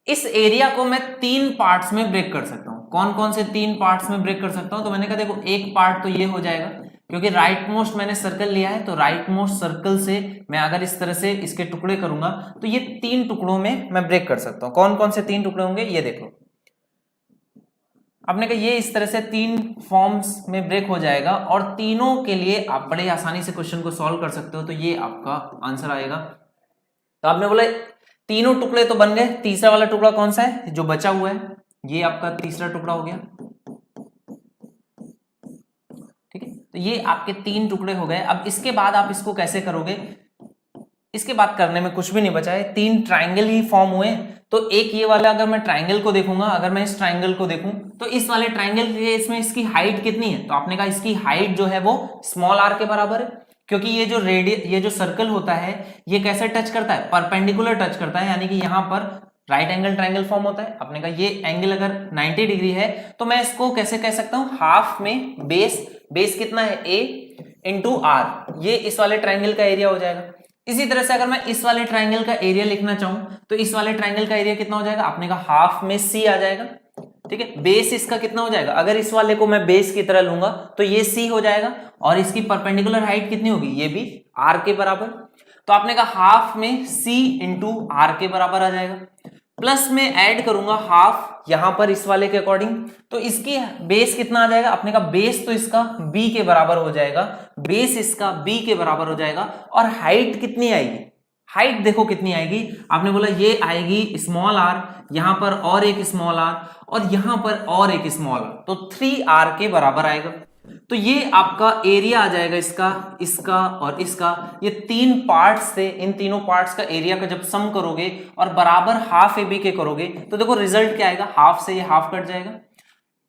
इस एरिया को मैं तीन पार्ट्स में ब्रेक कर सकता हूं। कौन कौन से तीन पार्ट्स में ब्रेक कर सकता हूं, तो मैंने कहा देखो एक पार्ट तो ये हो जाएगा, क्योंकि राइट मोस्ट मैंने सर्कल लिया है, तो राइट मोस्ट सर्कल से मैं अगर इस तरह से इसके टुकड़े करूंगा तो ये तीन टुकड़ों में मैं ब्रेक कर सकता हूं। कौन कौन से तीन टुकड़े होंगे, ये देखो, आपने कहा ये इस तरह से तीन फॉर्म्स में ब्रेक हो जाएगा, और तीनों के लिए आप बड़े आसानी से क्वेश्चन को सॉल्व कर सकते हो, तो ये आपका आंसर आएगा। तो आपने बोला तीनों टुकड़े तो बन गए, तीसरा वाला टुकड़ा कौन सा है जो बचा हुआ है, ये आपका तीसरा टुकड़ा हो गया। ठीक है, तो ये आपके तीन टुकड़े हो गए। अब इसके बाद आप इसको कैसे करोगे, इसके बाद करने में कुछ भी नहीं बचा है, तीन ट्राइंगल ही फॉर्म हुए। तो एक ये वाला अगर मैं ट्राइंगल को देखूंगा, अगर मैं इस ट्राइंगल को देखूं तो इस वाले ट्राइंगल के इसमें इसकी हाइट कितनी है, तो आपने कहा इसकी हाइट जो है वो स्मॉल आर के बराबर है, क्योंकि ये जो ये जो सर्कल होता है ये कैसे टच करता है, परपेंडिकुलर टच करता है, यानी कि यहां पर राइट एंगल ट्राइंगल फॉर्म होता है। आपने कहा ये एंगल अगर 90 डिग्री है तो मैं इसको कैसे कह सकता हूं, हाफ में बेस कितना है a इंटू आर, ये इस वाले ट्राइंगल का एरिया हो जाएगा। इसी तरह से अगर मैं इस वाले ट्राइंगल का एरिया लिखना चाहूं तो इस वाले ट्राइंगल का एरिया कितना हो जाएगा, आपने कहा हाफ में c आ जाएगा। ठीक है, बेस इसका कितना हो जाएगा, अगर इस वाले को मैं बेस की तरह लूंगा तो ये c हो जाएगा, और इसकी परपेंडिकुलर हाइट कितनी होगी, ये भी r के बराबर। तो आपने कहा हाफ में c इंटू आर के बराबर आ जाएगा, प्लस में ऐड करूंगा हाफ यहां पर इस वाले के अकॉर्डिंग, तो इसकी बेस कितना आ जाएगा, आपने कहा बेस तो इसका b के बराबर हो जाएगा, बेस इसका b के बराबर हो जाएगा, और हाइट कितनी आएगी, हाइट देखो कितनी आएगी, आपने बोला ये आएगी स्मॉल आर, यहां पर और एक स्मॉल आर, और यहां पर और एक स्मॉल आर, तो 3r के बराबर आएगा। तो ये आपका एरिया आ जाएगा इसका, इसका और इसका, ये तीन पार्ट्स से इन तीनों पार्ट्स का एरिया का जब सम करोगे और बराबर हाफ ए बी के करोगे तो देखो रिजल्ट क्या आएगा, हाफ से ये हाफ कट जाएगा,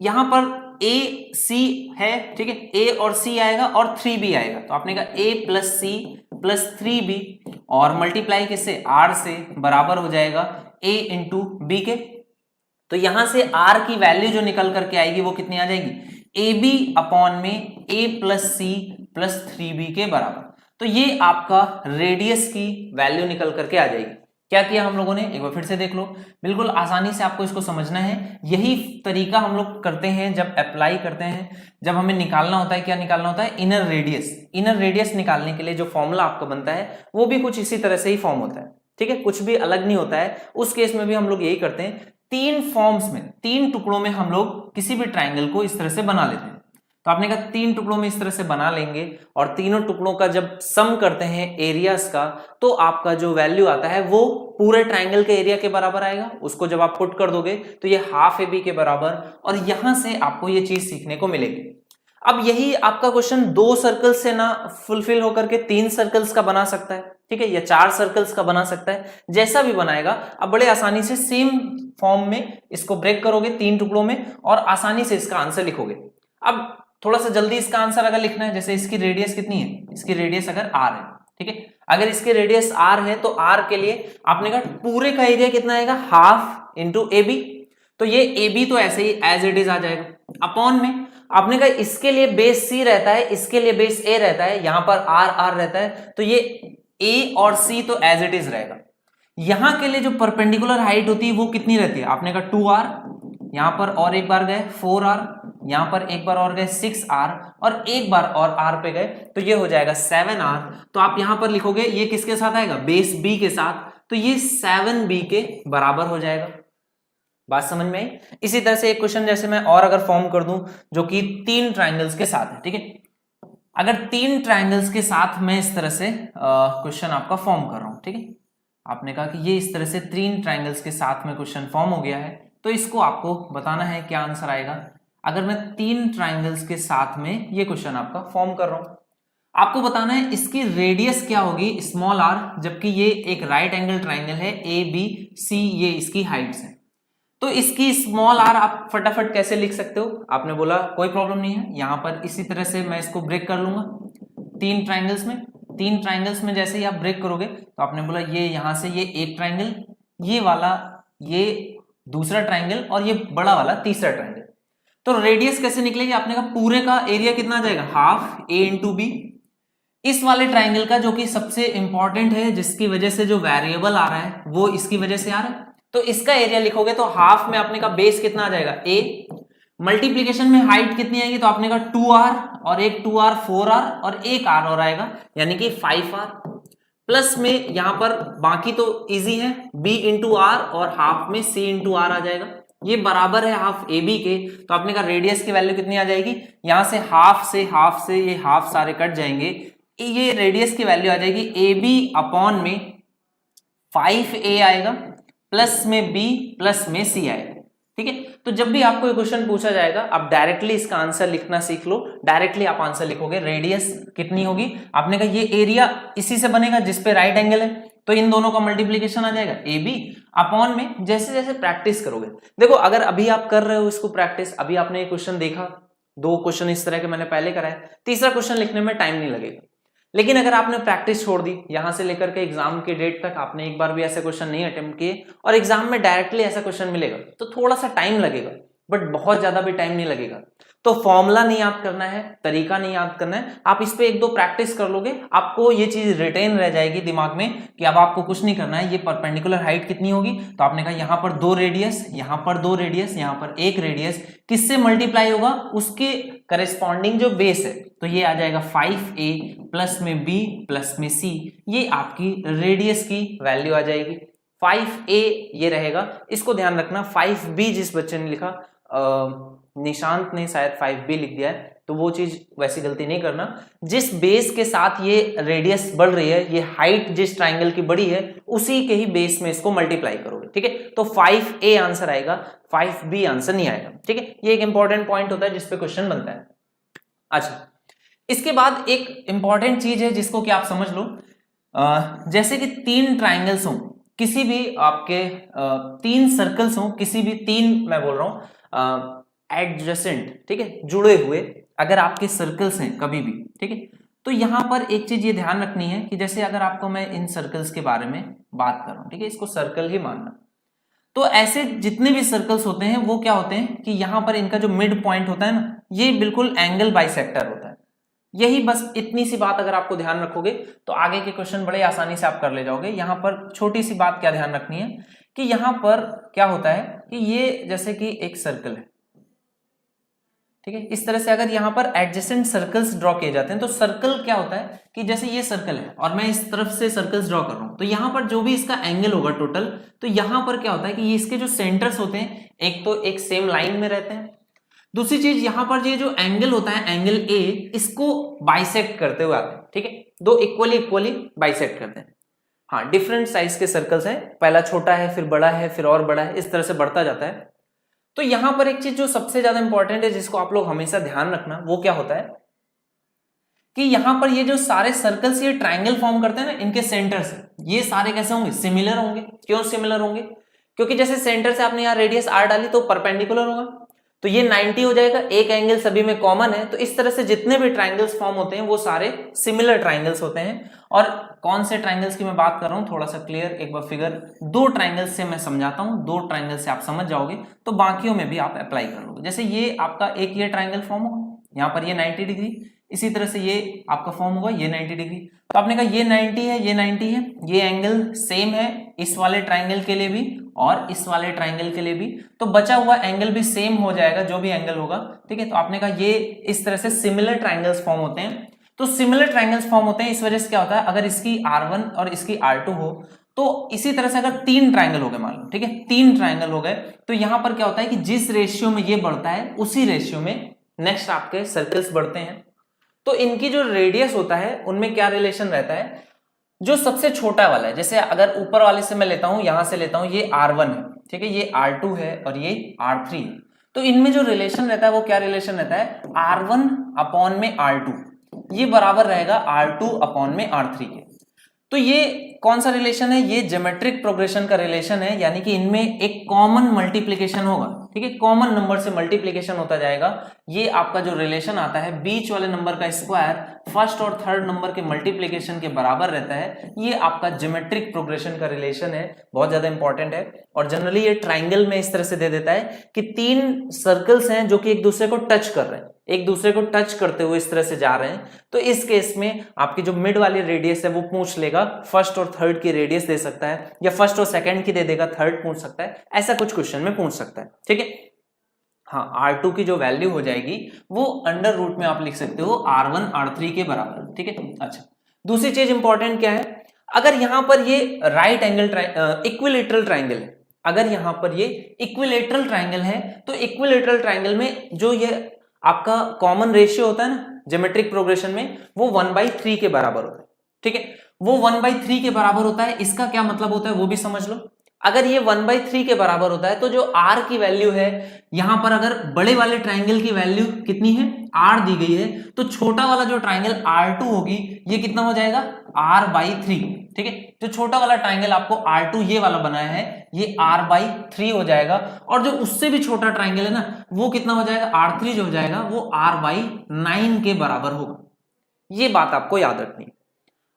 यहां पर ए सी है, ठीक है, ए और सी आएगा और 3b आएगा, तो आपने कहा a प्लस सी प्लस 3b और मल्टीप्लाई किससे, r से, बराबर हो जाएगा a इंटू बी के। तो यहां से r की वैल्यू जो निकल करके आएगी वो कितनी आ जाएगी, ab अपॉन में a प्लस सी प्लस 3b के बराबर। तो ये आपका रेडियस की वैल्यू निकल करके आ जाएगी। क्या किया हम लोगों ने, एक बार फिर से देख लो, बिल्कुल आसानी से आपको इसको समझना है। यही तरीका हम लोग करते हैं जब अप्लाई करते हैं, जब हमें निकालना होता है, क्या निकालना होता है, इनर रेडियस। इनर रेडियस निकालने के लिए जो फॉर्मूला आपका बनता है वो भी कुछ इसी तरह से ही फॉर्म होता है, ठीक है, कुछ भी अलग नहीं होता है। उस केस में भी हम लोग यही करते हैं, तीन फॉर्म्स में, तीन टुकड़ों में हम लोग किसी भी ट्राइंगल को इस तरह से बना लेते हैं। तो आपने कहा तीन टुकड़ों में इस तरह से बना लेंगे, और तीनों टुकड़ों का जब सम करते हैं एरियाज का, तो आपका जो वैल्यू आता है वो पूरे ट्राइंगल के एरिया के बराबर आएगा। उसको जब आप पुट कर दोगे तो ये हाफ ए बी के बराबर, और यहां से आपको ये चीज सीखने को मिलेगी। अब यही आपका क्वेश्चन दो सर्कल से ना फुलफिल होकर के तीन सर्कल्स का बना सकता है, ठीक है, या चार सर्कल्स का बना सकता है, जैसा भी बनाएगा। अब बड़े आसानी से सेम फॉर्म में इसको ब्रेक करोगे तीन टुकड़ों में, और आसानी से इसका आंसर लिखोगे। अब थोड़ा सा जल्दी इसका आंसर अगर लिखना है, जैसे इसकी रेडियस कितनी है, इसकी रेडियस अगर r है, ठीक है, अगर इसकी रेडियस r है तो r के लिए आपने कहा पूरे का एरिया कितना आएगा, हाफ इंटू ए बी। तो ये ए बी तो ऐसे ही एज इट इज आ जाएगा, अपॉन में आपने कहा इसके लिए बेस सी रहता है, इसके लिए बेस ए रहता है, यहां पर आर आर रहता है, तो ये ए और सी तो एज इट इज रहेगा। यहां के लिए जो परपेंडिकुलर हाइट होती है वो कितनी रहती है, आपने कहा 2r, यहां पर और एक बार गए 4r, यहां पर एक बार और गए 6r, और एक बार और r पे गए तो ये हो जाएगा 7r। तो आप यहां पर लिखोगे ये किसके साथ आएगा, बेस b के साथ, तो ये 7b के बराबर हो जाएगा। बात समझ में आई। इसी तरह से एक क्वेश्चन जैसे मैं और अगर फॉर्म कर दूं जो कि 3 ट्राइंगल्स के साथ है, ठीक है, अगर 3 ट्राइंगल्स के साथ मैं इस तरह से क्वेश्चन आपका फॉर्म कर रहा हूं, ठीक है, आपने कहा कि ये इस तरह से 3 ट्राइंगल्स के साथ में क्वेश्चन फॉर्म हो गया है, तो इसको आपको बताना है क्या आंसर आएगा। अगर मैं 3 ट्राइंगल्स के साथ में ये क्वेश्चन आपका फॉर्म कर रहा हूं, आपको बताना है इसकी रेडियस क्या होगी, स्मॉल r, जबकि ये एक राइट एंगल ट्राइंगल है ए बी सी, ये इसकी हाइट्स है, तो इसकी स्मॉल r आप फटाफट कैसे लिख सकते हो, आपने बोला कोई प्रॉब्लम नहीं है, यहां पर इसी तरह से मैं इसको ब्रेक कर लूंगा 3 ट्राइंगल्स में जैसे ही आप ब्रेक करोगे तो आपने बोला ये यहां से ये एक ट्राइंगल, ये वाला ये दूसरा ट्राइंगल, और ये बड़ा वाला तीसरा ट्राइंगल, तो रेडियस कैसे निकलेगी, आपने कहा पूरे का एरिया कितना आ जाएगा, हाफ a इंटू बी। इस वाले ट्राइंगल का जो कि सबसे इंपॉर्टेंट है, जिसकी वजह से जो वेरिएबल आ रहा है वो इसकी वजह से आ रहा है, तो इसका एरिया लिखोगे तो हाफ में आपने कहा बेस कितना आ जाएगा a, मल्टीप्लीकेशन में हाइट कितनी आएगी, तो आपने कहा 2r, और एक 2r 4r, और एक r और आएगा यानी कि 5r, प्लस में यहां पर बाकी तो इजी है b इंटू आर, और हाफ में c इंटू आर आ जाएगा, ये बराबर है हाफ ए बी के, तो आपने कहा रेडियस की वैल्यू कितनी आ जाएगी, यहां से हाफ से ये हाफ सारे कट जाएंगे, ये रेडियस की वैल्यू आ जाएगी ए बी अपॉन में 5a आएगा, प्लस में b प्लस में c आएगा, ठीक है। तो जब भी आपको ये क्वेश्चन पूछा जाएगा आप डायरेक्टली इसका आंसर लिखना सीख लो, डायरेक्टली आप आंसर लिखोगे, रेडियस कितनी होगी, आपने कहा ये एरिया इसी से बनेगा जिसपे राइट एंगल है, तो इन दोनों का मल्टीप्लीकेशन आ जाएगा ए बी अपॉन में, जैसे जैसे प्रैक्टिस करोगे, देखो अगर अभी आप कर रहे हो इसको प्रैक्टिस, अभी आपने ये क्वेश्चन देखा, 2 क्वेश्चन इस तरह के मैंने पहले कराए, तीसरा क्वेश्चन लिखने में टाइम नहीं लगेगा, लेकिन अगर आपने प्रैक्टिस छोड़ दी, यहां से लेकर के एग्जाम के डेट तक आपने एक बार भी ऐसे क्वेश्चन नहीं अटेम्प्ट किए और एग्जाम में डायरेक्टली ऐसा क्वेश्चन मिलेगा, तो थोड़ा सा टाइम लगेगा, बट बहुत ज्यादा भी टाइम नहीं लगेगा। तो फॉर्मूला नहीं याद करना है, तरीका नहीं याद करना है, आप इस पे 1-2 प्रैक्टिस कर लोगे, आपको ये चीज रिटेन रह जाएगी दिमाग में कि अब आपको कुछ नहीं करना है, ये परपेंडिकुलर हाइट कितनी होगी, तो आपने कहा यहाँ पर 2 रेडियस, यहाँ पर 2 रेडियस, यहाँ पर 1 रेडियस, किससे मल्टीप्लाई होगा, उसके करेस्पॉन्डिंग जो बेस है, तो ये आ जाएगा 5a प्लस में b प्लस में c, ये आपकी रेडियस की वैल्यू आ जाएगी। 5a ये रहेगा, इसको ध्यान रखना, 5b जिस बच्चे ने लिखा, निशांत ने शायद 5b लिख दिया है, तो वो चीज वैसी गलती नहीं करना, जिस बेस के साथ ये रेडियस बढ़ रही है, ये हाइट जिस ट्राइंगल की बड़ी है, उसी के ही बेस में इसको मल्टीप्लाई करोगे, ठीक है, तो 5a आंसर आएगा, 5b आंसर नहीं आएगा, ठीक है, ये एक इंपॉर्टेंट पॉइंट होता है जिसपे क्वेश्चन बनता है। अच्छा, इसके बाद एक इंपॉर्टेंट चीज है जिसको कि आप समझ लो, जैसे कि 3 ट्राइंगल्स हों, किसी भी आपके 3 सर्कल्स हों, किसी भी 3 मैं बोल रहा हूं एडजेसेंट, ठीक है, जुड़े हुए अगर आपके सर्कल्स हैं कभी भी, ठीक है, तो यहां पर एक चीज ये ध्यान रखनी है कि जैसे अगर आपको मैं इन सर्कल्स के बारे में बात कर रहा हूं, ठीक है, इसको सर्कल ही मानना, तो ऐसे जितने भी सर्कल्स होते हैं वो क्या होते हैं कि यहां पर इनका जो मिड पॉइंट होता है ना, ये बिल्कुल एंगल बाइसेक्टर होता है। यही बस इतनी सी बात अगर आपको ध्यान रखोगे तो आगे के क्वेश्चन बड़े आसानी से आप कर ले जाओगे। यहां पर छोटी सी बात क्या ध्यान रखनी है कि यहां पर क्या होता है कि ये जैसे कि एक सर्कल है, ठीक है, इस तरह से अगर यहां पर एडजेसेंट सर्कल्स ड्रॉ किए जाते हैं, तो सर्कल क्या होता है कि जैसे ये सर्कल है और मैं इस तरफ से सर्कल्स ड्रॉ कर रहा हूं, तो यहां पर जो भी इसका एंगल होगा टोटल, तो यहां पर क्या होता है कि ये इसके जो सेंटर्स होते हैं, एक तो एक सेम लाइन में रहते हैं, दूसरी चीज यहां पर ये जो एंगल होता है एंगल ए, इसको बाइसेक्ट करते हुए आते हैं, ठीक है, 2 इक्वली बाइसेक्ट करते हैं। हाँ, डिफरेंट साइज के सर्कल्स हैं, पहला छोटा है, फिर बड़ा है, फिर और बड़ा है, इस तरह से बढ़ता जाता है। तो यहां पर एक चीज जो सबसे ज्यादा इंपॉर्टेंट है, जिसको आप लोग हमेशा ध्यान रखना, वो क्या होता है कि यहां पर ये जो सारे सर्कल्स ये ट्राइंगल फॉर्म करते हैं ना, इनके सेंटर से ये सारे कैसे होंगे, सिमिलर होंगे। क्यों सिमिलर होंगे? क्योंकि जैसे सेंटर से आपने यहाँ रेडियस r डाली तो परपेंडिकुलर होगा, तो ये 90 हो जाएगा, एक एंगल सभी में कॉमन है। तो इस तरह से जितने भी ट्राइंगल्स फॉर्म होते हैं वो सारे सिमिलर ट्राइंगल्स होते हैं। और कौन से ट्राइंगल्स की मैं बात कर रहा हूं थोड़ा सा क्लियर एक बार फिगर दो ट्राइंगल्स से मैं समझाता हूं, दो ट्राइंगल से आप समझ जाओगे तो बाकियों में भी आप अप्लाई कर लोगे। जैसे ये आपका एक ये ट्राइंगल फॉर्म होगा, यहाँ पर ये 90 डिग्री, इसी तरह से ये आपका फॉर्म होगा ये 90 डिग्री। तो आपने कहा ये 90 है, ये 90 है, ये एंगल सेम है इस वाले ट्राइंगल के लिए भी और इस वाले ट्राइंगल के लिए भी, तो बचा हुआ एंगल भी सेम हो जाएगा जो भी एंगल होगा, ठीक है। तो आपने कहा ये इस तरह से सिमिलर ट्राइंगल्स फॉर्म होते हैं। तो सिमिलर ट्राइंगल्स फॉर्म होते हैं इस वजह से क्या होता है, अगर इसकी R1 और इसकी R2 हो तो इसी तरह से अगर तीन ट्राइंगल हो गए मान लो, ठीक है, तीन ट्राइंगल हो गए तो यहां पर क्या होता है कि जिस रेशियो में ये बढ़ता है उसी रेशियो में नेक्स्ट आपके सर्कल्स बढ़ते हैं। तो इनकी जो रेडियस होता है उनमें क्या रिलेशन रहता है, जो सबसे छोटा वाला है, जैसे अगर ऊपर वाले से मैं लेता हूं, यहां से लेता हूं, ये R1 है, ठीक है, ये R2 है और ये R3 है। तो इनमें जो रिलेशन रहता है वो क्या रिलेशन रहता है, R1 अपॉन में R2 ये बराबर रहेगा R2 अपॉन में R3 के। तो ये कौन सा रिलेशन है, ये ज्योमेट्रिक प्रोग्रेशन का रिलेशन है, यानी कि इनमें एक कॉमन मल्टीप्लिकेशन होगा, ठीक है, कॉमन नंबर से मल्टीप्लिकेशन होता जाएगा। ये आपका जो रिलेशन आता है बीच वाले नंबर का स्क्वायर फर्स्ट और थर्ड नंबर के मल्टीप्लिकेशन के बराबर रहता है, ये आपका ज्योमेट्रिक प्रोग्रेशन का रिलेशन है, बहुत ज्यादा इंपॉर्टेंट है। और जनरली ये ट्राइंगल में इस तरह से दे देता है कि तीन सर्कल्स हैं जो कि एक दूसरे को टच कर रहे हैं, एक दूसरे को टच करते हुए इस तरह से जा रहे हैं। तो इस केस में आपकी जो मिड वाली रेडियस है वो पूछ लेगा, फर्स्ट और थर्ड की रेडियस दे सकता है, या फर्स्ट और सेकंड की दे देगा, थर्ड पूछ सकता है, ऐसा कुछ क्वेश्चन में पूछ सकता है, ठीक है। हाँ, R2 की जो वैल्यू हो जाएगी वो अंडर रूट में आप लिख सकते हो R1 R3 के बराबर, ठीक है। अच्छा, दूसरी चीज इंपॉर्टेंट क्या है, अगर यहां पर ये राइट एंगल इक्विलेटरल ट्राइंगल है, अगर यहां पर ये इक्विलेटरल ट्राइंगल है तो इक्विलेटरल ट्राइंगल में जो ये आपका कॉमन रेशियो होता है ना ज्योमेट्रिक प्रोग्रेशन में, वो 1/3 के बराबर होता है, ठीक है, वो 1/3 के बराबर होता है। इसका क्या मतलब होता है वो भी समझ लो। अगर ये 1/3 के बराबर होता है तो जो R की वैल्यू है, यहां पर अगर बड़े वाले ट्राइंगल की वैल्यू कितनी है, R दी गई है, तो छोटा वाला जो ट्राइंगल R2 होगी ये कितना हो जाएगा, R/3, ठीक है। जो छोटा वाला ट्राइंगल आपको R2 ये वाला बनाया है ये R/3 हो जाएगा, और जो उससे भी छोटा ट्राइंगल है ना वो कितना हो जाएगा, R3 जो हो जाएगा वो R/9 के बराबर होगा। ये बात आपको याद रखनी है।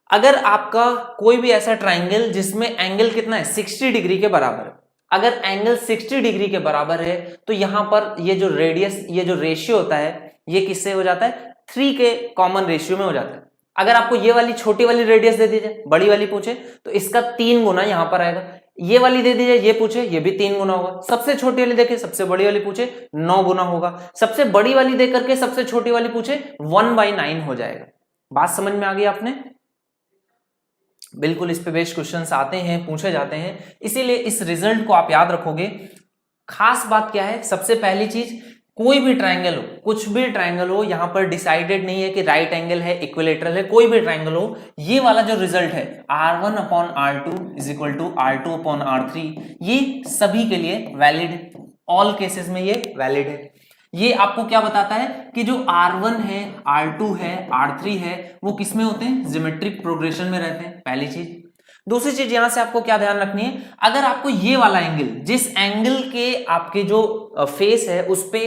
अगर आपका कोई भी ऐसा ट्राइंगल जिसमें एंगल कितना है 60 डिग्री के बराबर है, अगर एंगल 60 डिग्री के बराबर है तो यहां पर ये जो रेडियस, ये जो रेशियो होता है ये किससे हो जाता है, 3 के कॉमन रेशियो में हो जाता है। अगर आपको ये वाली छोटी वाली रेडियस दे दी जाए, बड़ी वाली पूछे तो इसका 3 गुना यहां पर आएगा, ये वाली दे दी जाए ये पूछे ये भी 3 गुना होगा, सबसे छोटी वाली देखे सबसे बड़ी वाली पूछे 9 गुना होगा, सबसे बड़ी वाली दे करके सबसे छोटी वाली पूछे 1/9 हो जाएगा। बात समझ में आ गई आपने, बिल्कुल इस पे बेस्ड क्वेश्चंस आते हैं, पूछे जाते हैं, इसीलिए इस रिजल्ट को आप याद रखोगे। खास बात क्या है, सबसे पहली चीज कोई भी ट्राइंगल हो, कुछ भी ट्राइंगल हो, यहां पर डिसाइडेड नहीं है कि राइट एंगल है इक्विलेटरल है, कोई भी ट्राइंगल हो, ये वाला जो रिजल्ट है R1 upon R2 is equal to R2 upon R3, ये सभी के लिए वैलिड है, ऑल केसेस में ये वैलिड है। ये आपको क्या बताता है कि जो R1 है, R2 है, R3 है, वो किस में होते हैं, ज्योमेट्रिक प्रोग्रेशन में रहते हैं, पहली चीज। दूसरी चीज यहां से आपको क्या ध्यान रखनी है, अगर आपको ये वाला एंगल, जिस एंगल के आपके जो फेस है उस पे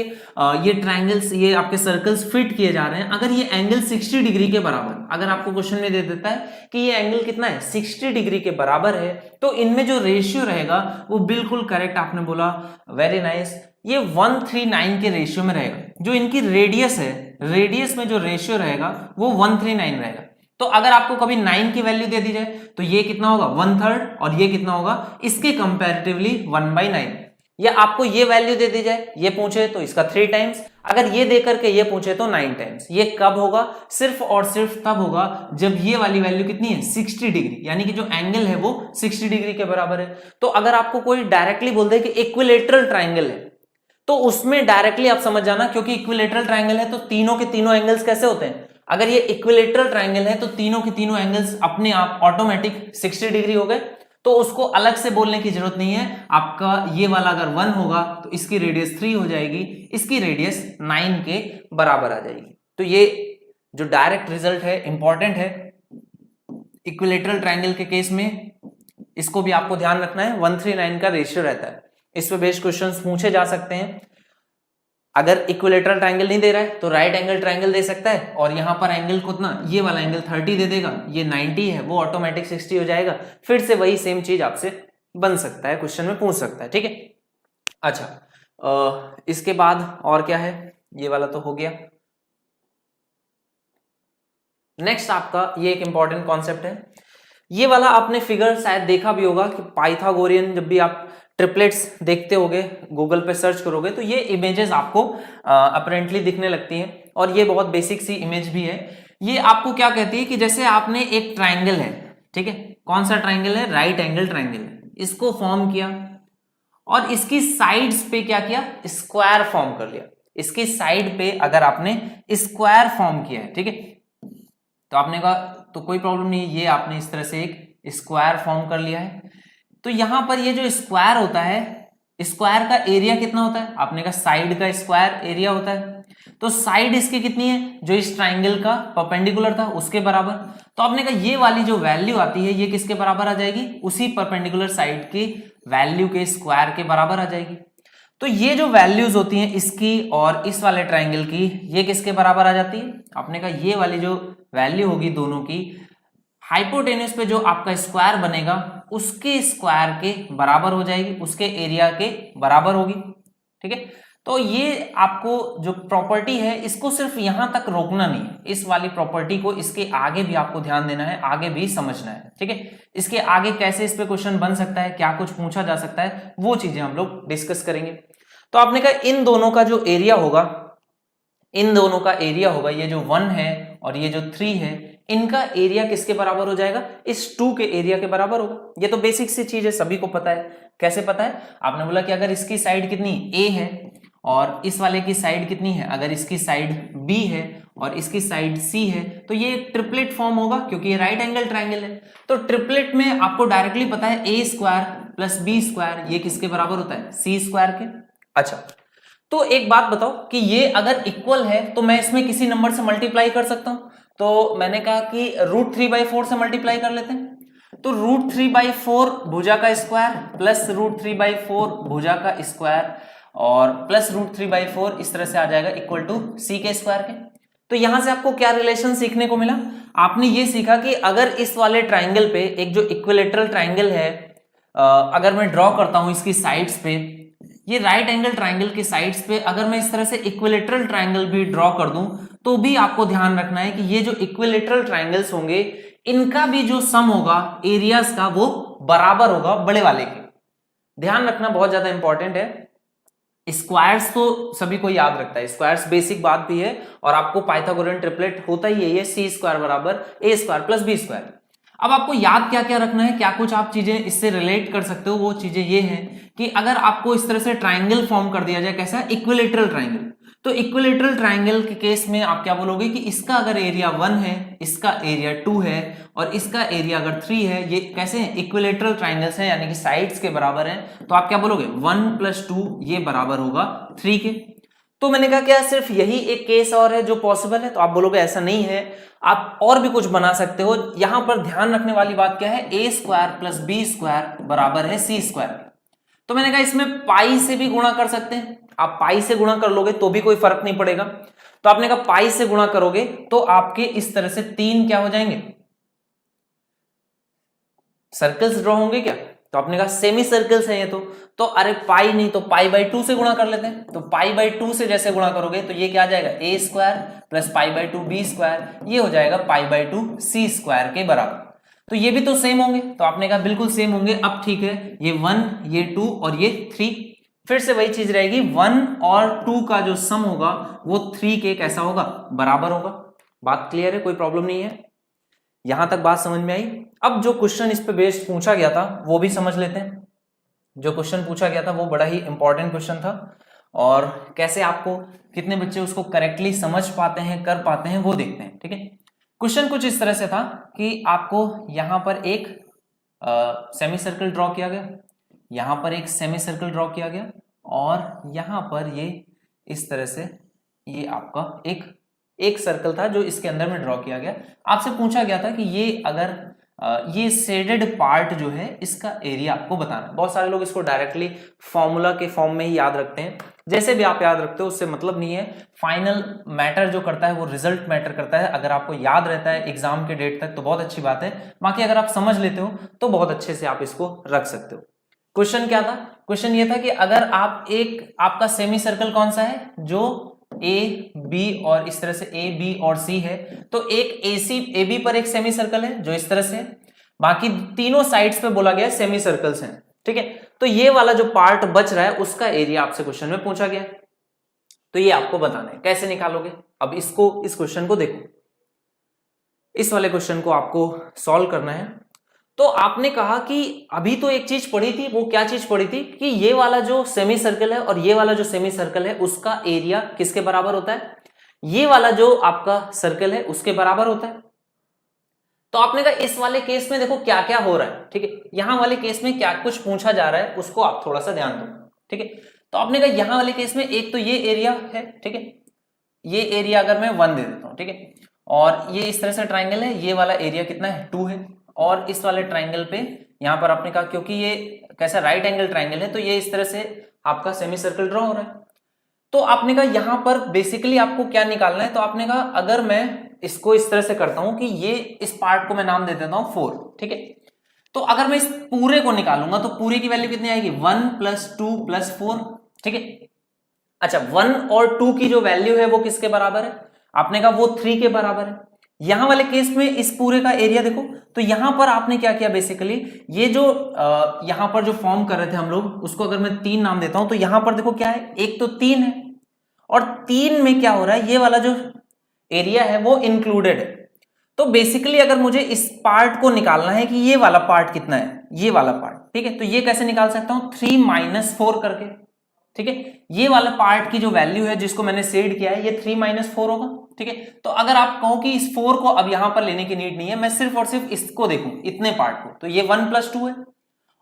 ये ट्रायंगल्स, ये आपके सर्कल्स फिट किए जा रहे हैं, अगर ये एंगल 60 डिग्री के बराबर, अगर आपको क्वेश्चन में दे देता है कि ये एंगल कितना है 60 डिग्री के बराबर है, तो इनमें जो रेशियो रहेगा वो बिल्कुल करेक्ट आपने बोला, वेरी नाइस, ये 139 के रेशियो में रहेगा। जो इनकी रेडियस है, रेडियस में जो रेशियो रहेगा वो 139 रहेगा। तो अगर आपको कभी 9 की वैल्यू दे दी जाए तो ये कितना होगा 1/3, और ये कितना होगा इसके कंपैरेटिवली 1/9, या आपको ये वैल्यू दे दी जाए, ये पूछे तो इसका 3 टाइम्स, अगर ये दे करके ये पूछे तो 9 टाइम्स। ये कब होगा, सिर्फ और सिर्फ तब होगा जब ये वाली वैल्यू कितनी है 60 डिग्री, यानी कि जो एंगल है वो 60 डिग्री के बराबर है। तो अगर आपको कोई डायरेक्टली बोल दे कि इक्विलेटरल ट्राइंगल है, तो उसमें डायरेक्टली आप समझ जाना, क्योंकि इक्विलेटरल ट्राइंगल है तो तीनों के तीनों एंगल्स कैसे होते हैं, अगर ये इक्विलेटरल ट्राइंगल है तो तीनों के तीनों एंगल्स अपने आप ऑटोमेटिक 60 डिग्री हो गए, तो उसको अलग से बोलने की जरूरत नहीं है। आपका ये वाला अगर 1 होगा तो इसकी रेडियस 3 हो जाएगी, इसकी रेडियस 9 के बराबर आ जाएगी। तो ये जो डायरेक्ट रिजल्ट है इंपॉर्टेंट है इक्विलेटरल ट्राइंगल के केस में, इसको भी आपको ध्यान रखना है, 139 का रेशियो रहता है। इस पे बेस्ड क्वेश्चंस पूछे जा सकते हैं। अगर इक्विलेटरल ट्रायंगल नहीं दे रहा है तो राइट एंगल ट्रायंगल दे सकता है, और यहाँ पर एंगल कितना, ये वाला एंगल 30 दे देगा, ये 90 है वो ऑटोमेटिक 60 हो जाएगा। फिर से वही सेम चीज आपसे बन सकता है, क्वेश्चन में पूछ सकता है, ठीक है। अच्छा इसके बाद और क्या है, ये वाला तो हो गया। नेक्स्ट आपका ये एक इंपॉर्टेंट कॉन्सेप्ट है, ये वाला आपने फिगर शायद देखा भी होगा कि पाइथागोरियन, जब भी आप ट्रिपलेट्स देखते होगे गूगल पे सर्च करोगे तो ये इमेजेस आपको अपरेंटली दिखने लगती हैं, और ये बहुत बेसिक सी इमेज भी है। ये आपको क्या कहती है कि जैसे आपने एक ट्राइंगल है, ठीक है, कौन सा ट्राइंगल है, राइट एंगल ट्राइंगल है, इसको फॉर्म किया और इसकी साइड्स पे क्या किया, स्क्वायर फॉर्म कर लिया। इसकी साइड पे अगर आपने स्क्वायर फॉर्म किया है, ठीक है, तो आपने कहा तो कोई प्रॉब्लम नहीं है, ये आपने इस तरह से एक स्क्वायर फॉर्म कर लिया है। तो यहां पर ये जो स्क्वायर होता है, स्क्वायर का एरिया कितना होता है, आपने कहा साइड का स्क्वायर एरिया होता है, तो साइड इसकी कितनी है, जो इस ट्राइंगल का परपेंडिकुलर था उसके बराबर। तो आपने कहा ये वाली जो वैल्यू आती है ये किसके बराबर आ जाएगी, उसी परपेंडिकुलर साइड की वैल्यू के स्क्वायर के बराबर आ जाएगी। तो ये जो वैल्यूज होती हैं इसकी और इस वाले ट्राइंगल की, ये किसके बराबर आ जाती है, आपने कहा ये वाली जो वैल्यू होगी दोनों की, हाइपोटेन्यूज पे जो आपका स्क्वायर बनेगा उसके स्क्वायर के बराबर हो जाएगी, उसके एरिया के बराबर होगी, ठीक है। तो ये आपको जो प्रॉपर्टी है इसको सिर्फ यहां तक रोकना नहीं है, इस वाली प्रॉपर्टी को इसके आगे भी आपको ध्यान देना है, आगे भी समझना है, ठीक है। इसके आगे कैसे इस पे क्वेश्चन बन सकता है, क्या कुछ पूछा जा सकता है, वो चीजें हम लोग डिस्कस करेंगे। तो आपने कहा इन दोनों का जो एरिया होगा, इन दोनों का एरिया होगा, ये जो 1 है और ये जो 3 है, इनका एरिया किसके बराबर हो जाएगा, इस 2 के एरिया के बराबर होगा। ये तो बेसिक सी चीज है, सभी को पता है। कैसे पता है, आपने बोला कि अगर इसकी साइड कितनी A है और इस वाले की साइड कितनी है, अगर इसकी साइड B है और इसकी साइड C है, तो ये एक ट्रिपलेट फॉर्म होगा क्योंकि ये राइट एंगल ट्राइंगल है। तो ट्रिपलेट में आपको डायरेक्टली पता है A square plus B square ये किसके बराबर होता है, C स्क्वायर के। अच्छा तो एक बात बताओ कि ये अगर इक्वल है तो मैं इसमें किसी नंबर से मल्टीप्लाई कर सकता हूं, तो मैंने कहा कि √3/4 से मल्टीप्लाई कर लेते हैं। तो √3/4 भुजा का स्क्वायर प्लस √3/4 भुजा का स्क्वायर और प्लस √3/4 इस तरह से आ जाएगा इक्वल टू C के स्क्वायर के। तो यहां से आपको क्या रिलेशन सीखने को मिला, आपने ये सीखा कि अगर इस वाले ट्राइंगल पे एक जो इक्विलेटरल ट्राइंगल है, अगर मैं ड्रॉ करता हूं इसकी साइड्स पे, ये राइट एंगल ट्राइंगल के साइड्स पे अगर मैं इस तरह से इक्विलेटरल ट्राइंगल भी ड्रॉ कर दूं, तो भी आपको ध्यान रखना है कि ये जो इक्विलेटरल ट्राइंगल्स होंगे इनका भी जो सम होगा एरियाज का वो बराबर होगा बड़े वाले के। ध्यान रखना बहुत ज्यादा इंपॉर्टेंट है। स्क्वायर्स तो सभी को याद रखता है, स्क्वायर्स बेसिक बात भी है, और आपको पाइथागोरियन ट्रिपलेट होता ही है ये C स्क्वायर बराबर A square plus B square. अब आपको याद क्या क्या रखना है, क्या कुछ आप चीजें इससे रिलेट कर सकते हो, वो चीजें ये हैं कि अगर आपको इस तरह से ट्राइंगल फॉर्म कर दिया जाए, कैसा, इक्विलेटरल ट्राइंगल, तो इक्विलेटरल ट्राइंगल के केस में आप क्या बोलोगे कि इसका अगर एरिया 1 है, इसका एरिया 2 है और इसका एरिया अगर 3 है, ये कैसे हैं, इक्विलेटरल ट्राइंगल्स हैं यानी कि साइड्स के बराबर हैं, तो आप क्या बोलोगे 1 + 2 ये बराबर होगा 3 के। तो मैंने कहा क्या सिर्फ यही एक केस और है जो पॉसिबल है, तो आप बोलोगे ऐसा नहीं है, आप और भी कुछ बना सकते हो। यहां पर ध्यान रखने वाली बात क्या है, A square plus B square बराबर है C स्क्वायर। तो मैंने कहा इसमें पाई से भी गुणा कर सकते हैं, आप पाई से गुणा कर लोगे तो भी कोई फर्क नहीं पड़ेगा। तो आपने कहा पाई से गुणा करोगे तो आपके इस तरह से 3 क्या हो जाएंगे, सर्कल्स ड्रॉ होंगे क्या, तो आपने कहा सेमी सर्कल्स है ये तो अरे पाई नहीं तो π/2 से गुणा कर लेते हैं। तो π/2 से जैसे गुणा करोगे तो ये क्या आ जाएगा, A square plus π/2 B square, ये हो जाएगा π/2 C स्क्वायर के बराबर। तो ये भी तो सेम होंगे, तो आपने कहा बिल्कुल सेम होंगे। अब ठीक है, ये 1 ये 2 और ये 3, फिर से वही चीज रहेगी, 1 और 2 का जो सम होगा वो 3 के कैसा होगा, बराबर होगा। बात क्लियर है, कोई प्रॉब्लम नहीं है, यहां तक बात समझ में आई। अब जो क्वेश्चन इस पे बेस्ड पूछा गया था वो भी समझ लेते हैं। जो क्वेश्चन पूछा गया था वो बड़ा ही इंपॉर्टेंट क्वेश्चन था, और कैसे आपको कितने बच्चे उसको करेक्टली समझ पाते हैं, कर पाते हैं, वो देखते हैं, ठीक है। क्वेश्चन कुछ इस तरह से था कि आपको यहां पर एक सेमी सर्कल ड्रॉ किया गया, यहां पर एक सेमी सर्कल ड्रॉ किया गया, और यहां पर ये इस तरह से ये आपका एक सर्कल था जो इसके अंदर में ड्रॉ किया गया। आपसे पूछा गया था कि ये अगर ये शेडेड पार्ट जो है इसका एरिया आपको बताना है। बहुत सारे लोग इसको डायरेक्टली फॉर्मूला के फॉर्म में ही याद रखते हैं, जैसे भी आप याद रखते हो उससे मतलब नहीं है, फाइनल मैटर जो करता है वो रिजल्ट मैटर करता है। अगर आपको याद रहता है एग्जाम के डेट तक तो बहुत अच्छी बात है, बाकी अगर आप समझ लेते हो तो बहुत अच्छे से आप इसको रख सकते हो। क्वेश्चन क्या था? क्वेश्चन ये था कि अगर आप आपका सेमी सर्कल कौन सा है, जो ए बी और इस तरह से ए बी और सी है, तो एक ए बी पर एक सेमी सर्कल है जो इस तरह से है, बाकी तीनों साइड्स पे बोला गया सेमी सर्कल्स हैं, ठीक है। तो ये वाला जो पार्ट बच रहा है उसका एरिया आपसे क्वेश्चन में पूछा गया, तो ये आपको बताना है। कैसे निकालोगे? अब इस क्वेश्चन को देखो, इस वाले क्वेश्चन को आपको सॉल्व करना है। तो आपने कहा कि अभी तो एक चीज पढ़ी थी, वो क्या चीज पढ़ी थी कि ये वाला जो सेमी सर्कल है और ये वाला जो सेमी सर्कल है उसका एरिया किसके बराबर होता है? ये वाला जो आपका सर्कल है उसके बराबर होता है। तो आपने कहा इस वाले केस में देखो क्या क्या हो रहा है, ठीक है, यहां वाले केस में क्या कुछ पूछा जा रहा है उसको आप थोड़ा सा ध्यान दो, ठीक है। तो आपने कहा यहां वाले केस में एक तो ये एरिया है, ठीक है, ये एरिया अगर मैं 1 दे देता हूं, ठीक है, और ये इस तरह से ट्राइंगल है, ये वाला एरिया कितना है 2 है, और इस वाले ट्राइंगल पे यहां पर आपने कहा क्योंकि ये कैसा राइट एंगल ट्राइंगल है तो ये इस तरह से आपका सेमी सर्कल ड्रॉ हो रहा है। तो आपने कहा यहां पर बेसिकली आपको क्या निकालना है, तो आपने कहा अगर मैं इसको इस तरह से करता हूं कि ये इस पार्ट को मैं नाम दे देता हूं 4, ठीक है, तो अगर मैं इस पूरे को निकालूंगा तो पूरे की वैल्यू कितनी आएगी 1 + 2 + 4, ठीक है। अच्छा 1 और 2 की जो वैल्यू है वो किसके बराबर है? आपने कहा वो 3 के बराबर है। यहां वाले केस में इस पूरे का एरिया देखो, तो यहां पर आपने क्या किया बेसिकली, ये जो यहां पर जो फॉर्म कर रहे थे हम लोग उसको अगर मैं 3 नाम देता हूं तो यहां पर देखो क्या है, एक तो 3 है और 3 में क्या हो रहा है, ये वाला जो एरिया है वो इंक्लूडेड है। तो बेसिकली अगर मुझे इस पार्ट को निकालना है कि ये वाला पार्ट कितना है, ये वाला पार्ट, ठीक है, तो ये कैसे निकाल सकता हूं 3 - 4 करके, ठीक है। ये वाला पार्ट की जो वैल्यू है जिसको मैंने शेड किया है ये 3 - 4 होगा, ठीक है। तो अगर आप कहो कि इस 4 को अब यहां पर लेने की नीड नहीं है, मैं सिर्फ और सिर्फ इसको देखूं, इतने पार्ट को, तो ये 1 + 2 है,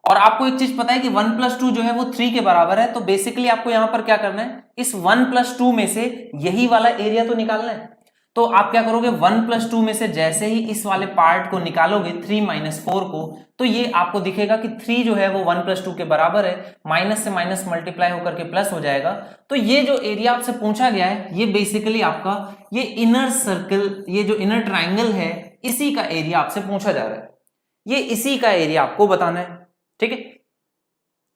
और आपको एक चीज पता है कि 1 + 2 जो है वो 3 के बराबर है। तो बेसिकली आपको यहां पर क्या करना है, इस 1 + 2 में से यही वाला एरिया तो निकालना है। तो आप क्या करोगे, 1 + 2 में से जैसे ही इस वाले पार्ट को निकालोगे 3 - 4 को, तो ये आपको दिखेगा कि 3 जो है वो 1 + 2 के बराबर है, माइनस से माइनस मल्टीप्लाई होकर के प्लस हो जाएगा। तो ये जो एरिया आपसे पूछा गया है ये बेसिकली आपका ये इनर सर्कल, ये जो इनर ट्राइंगल है इसी का एरिया आपसे पूछा जा रहा है, ये इसी का एरिया आपको बताना है, ठीक है।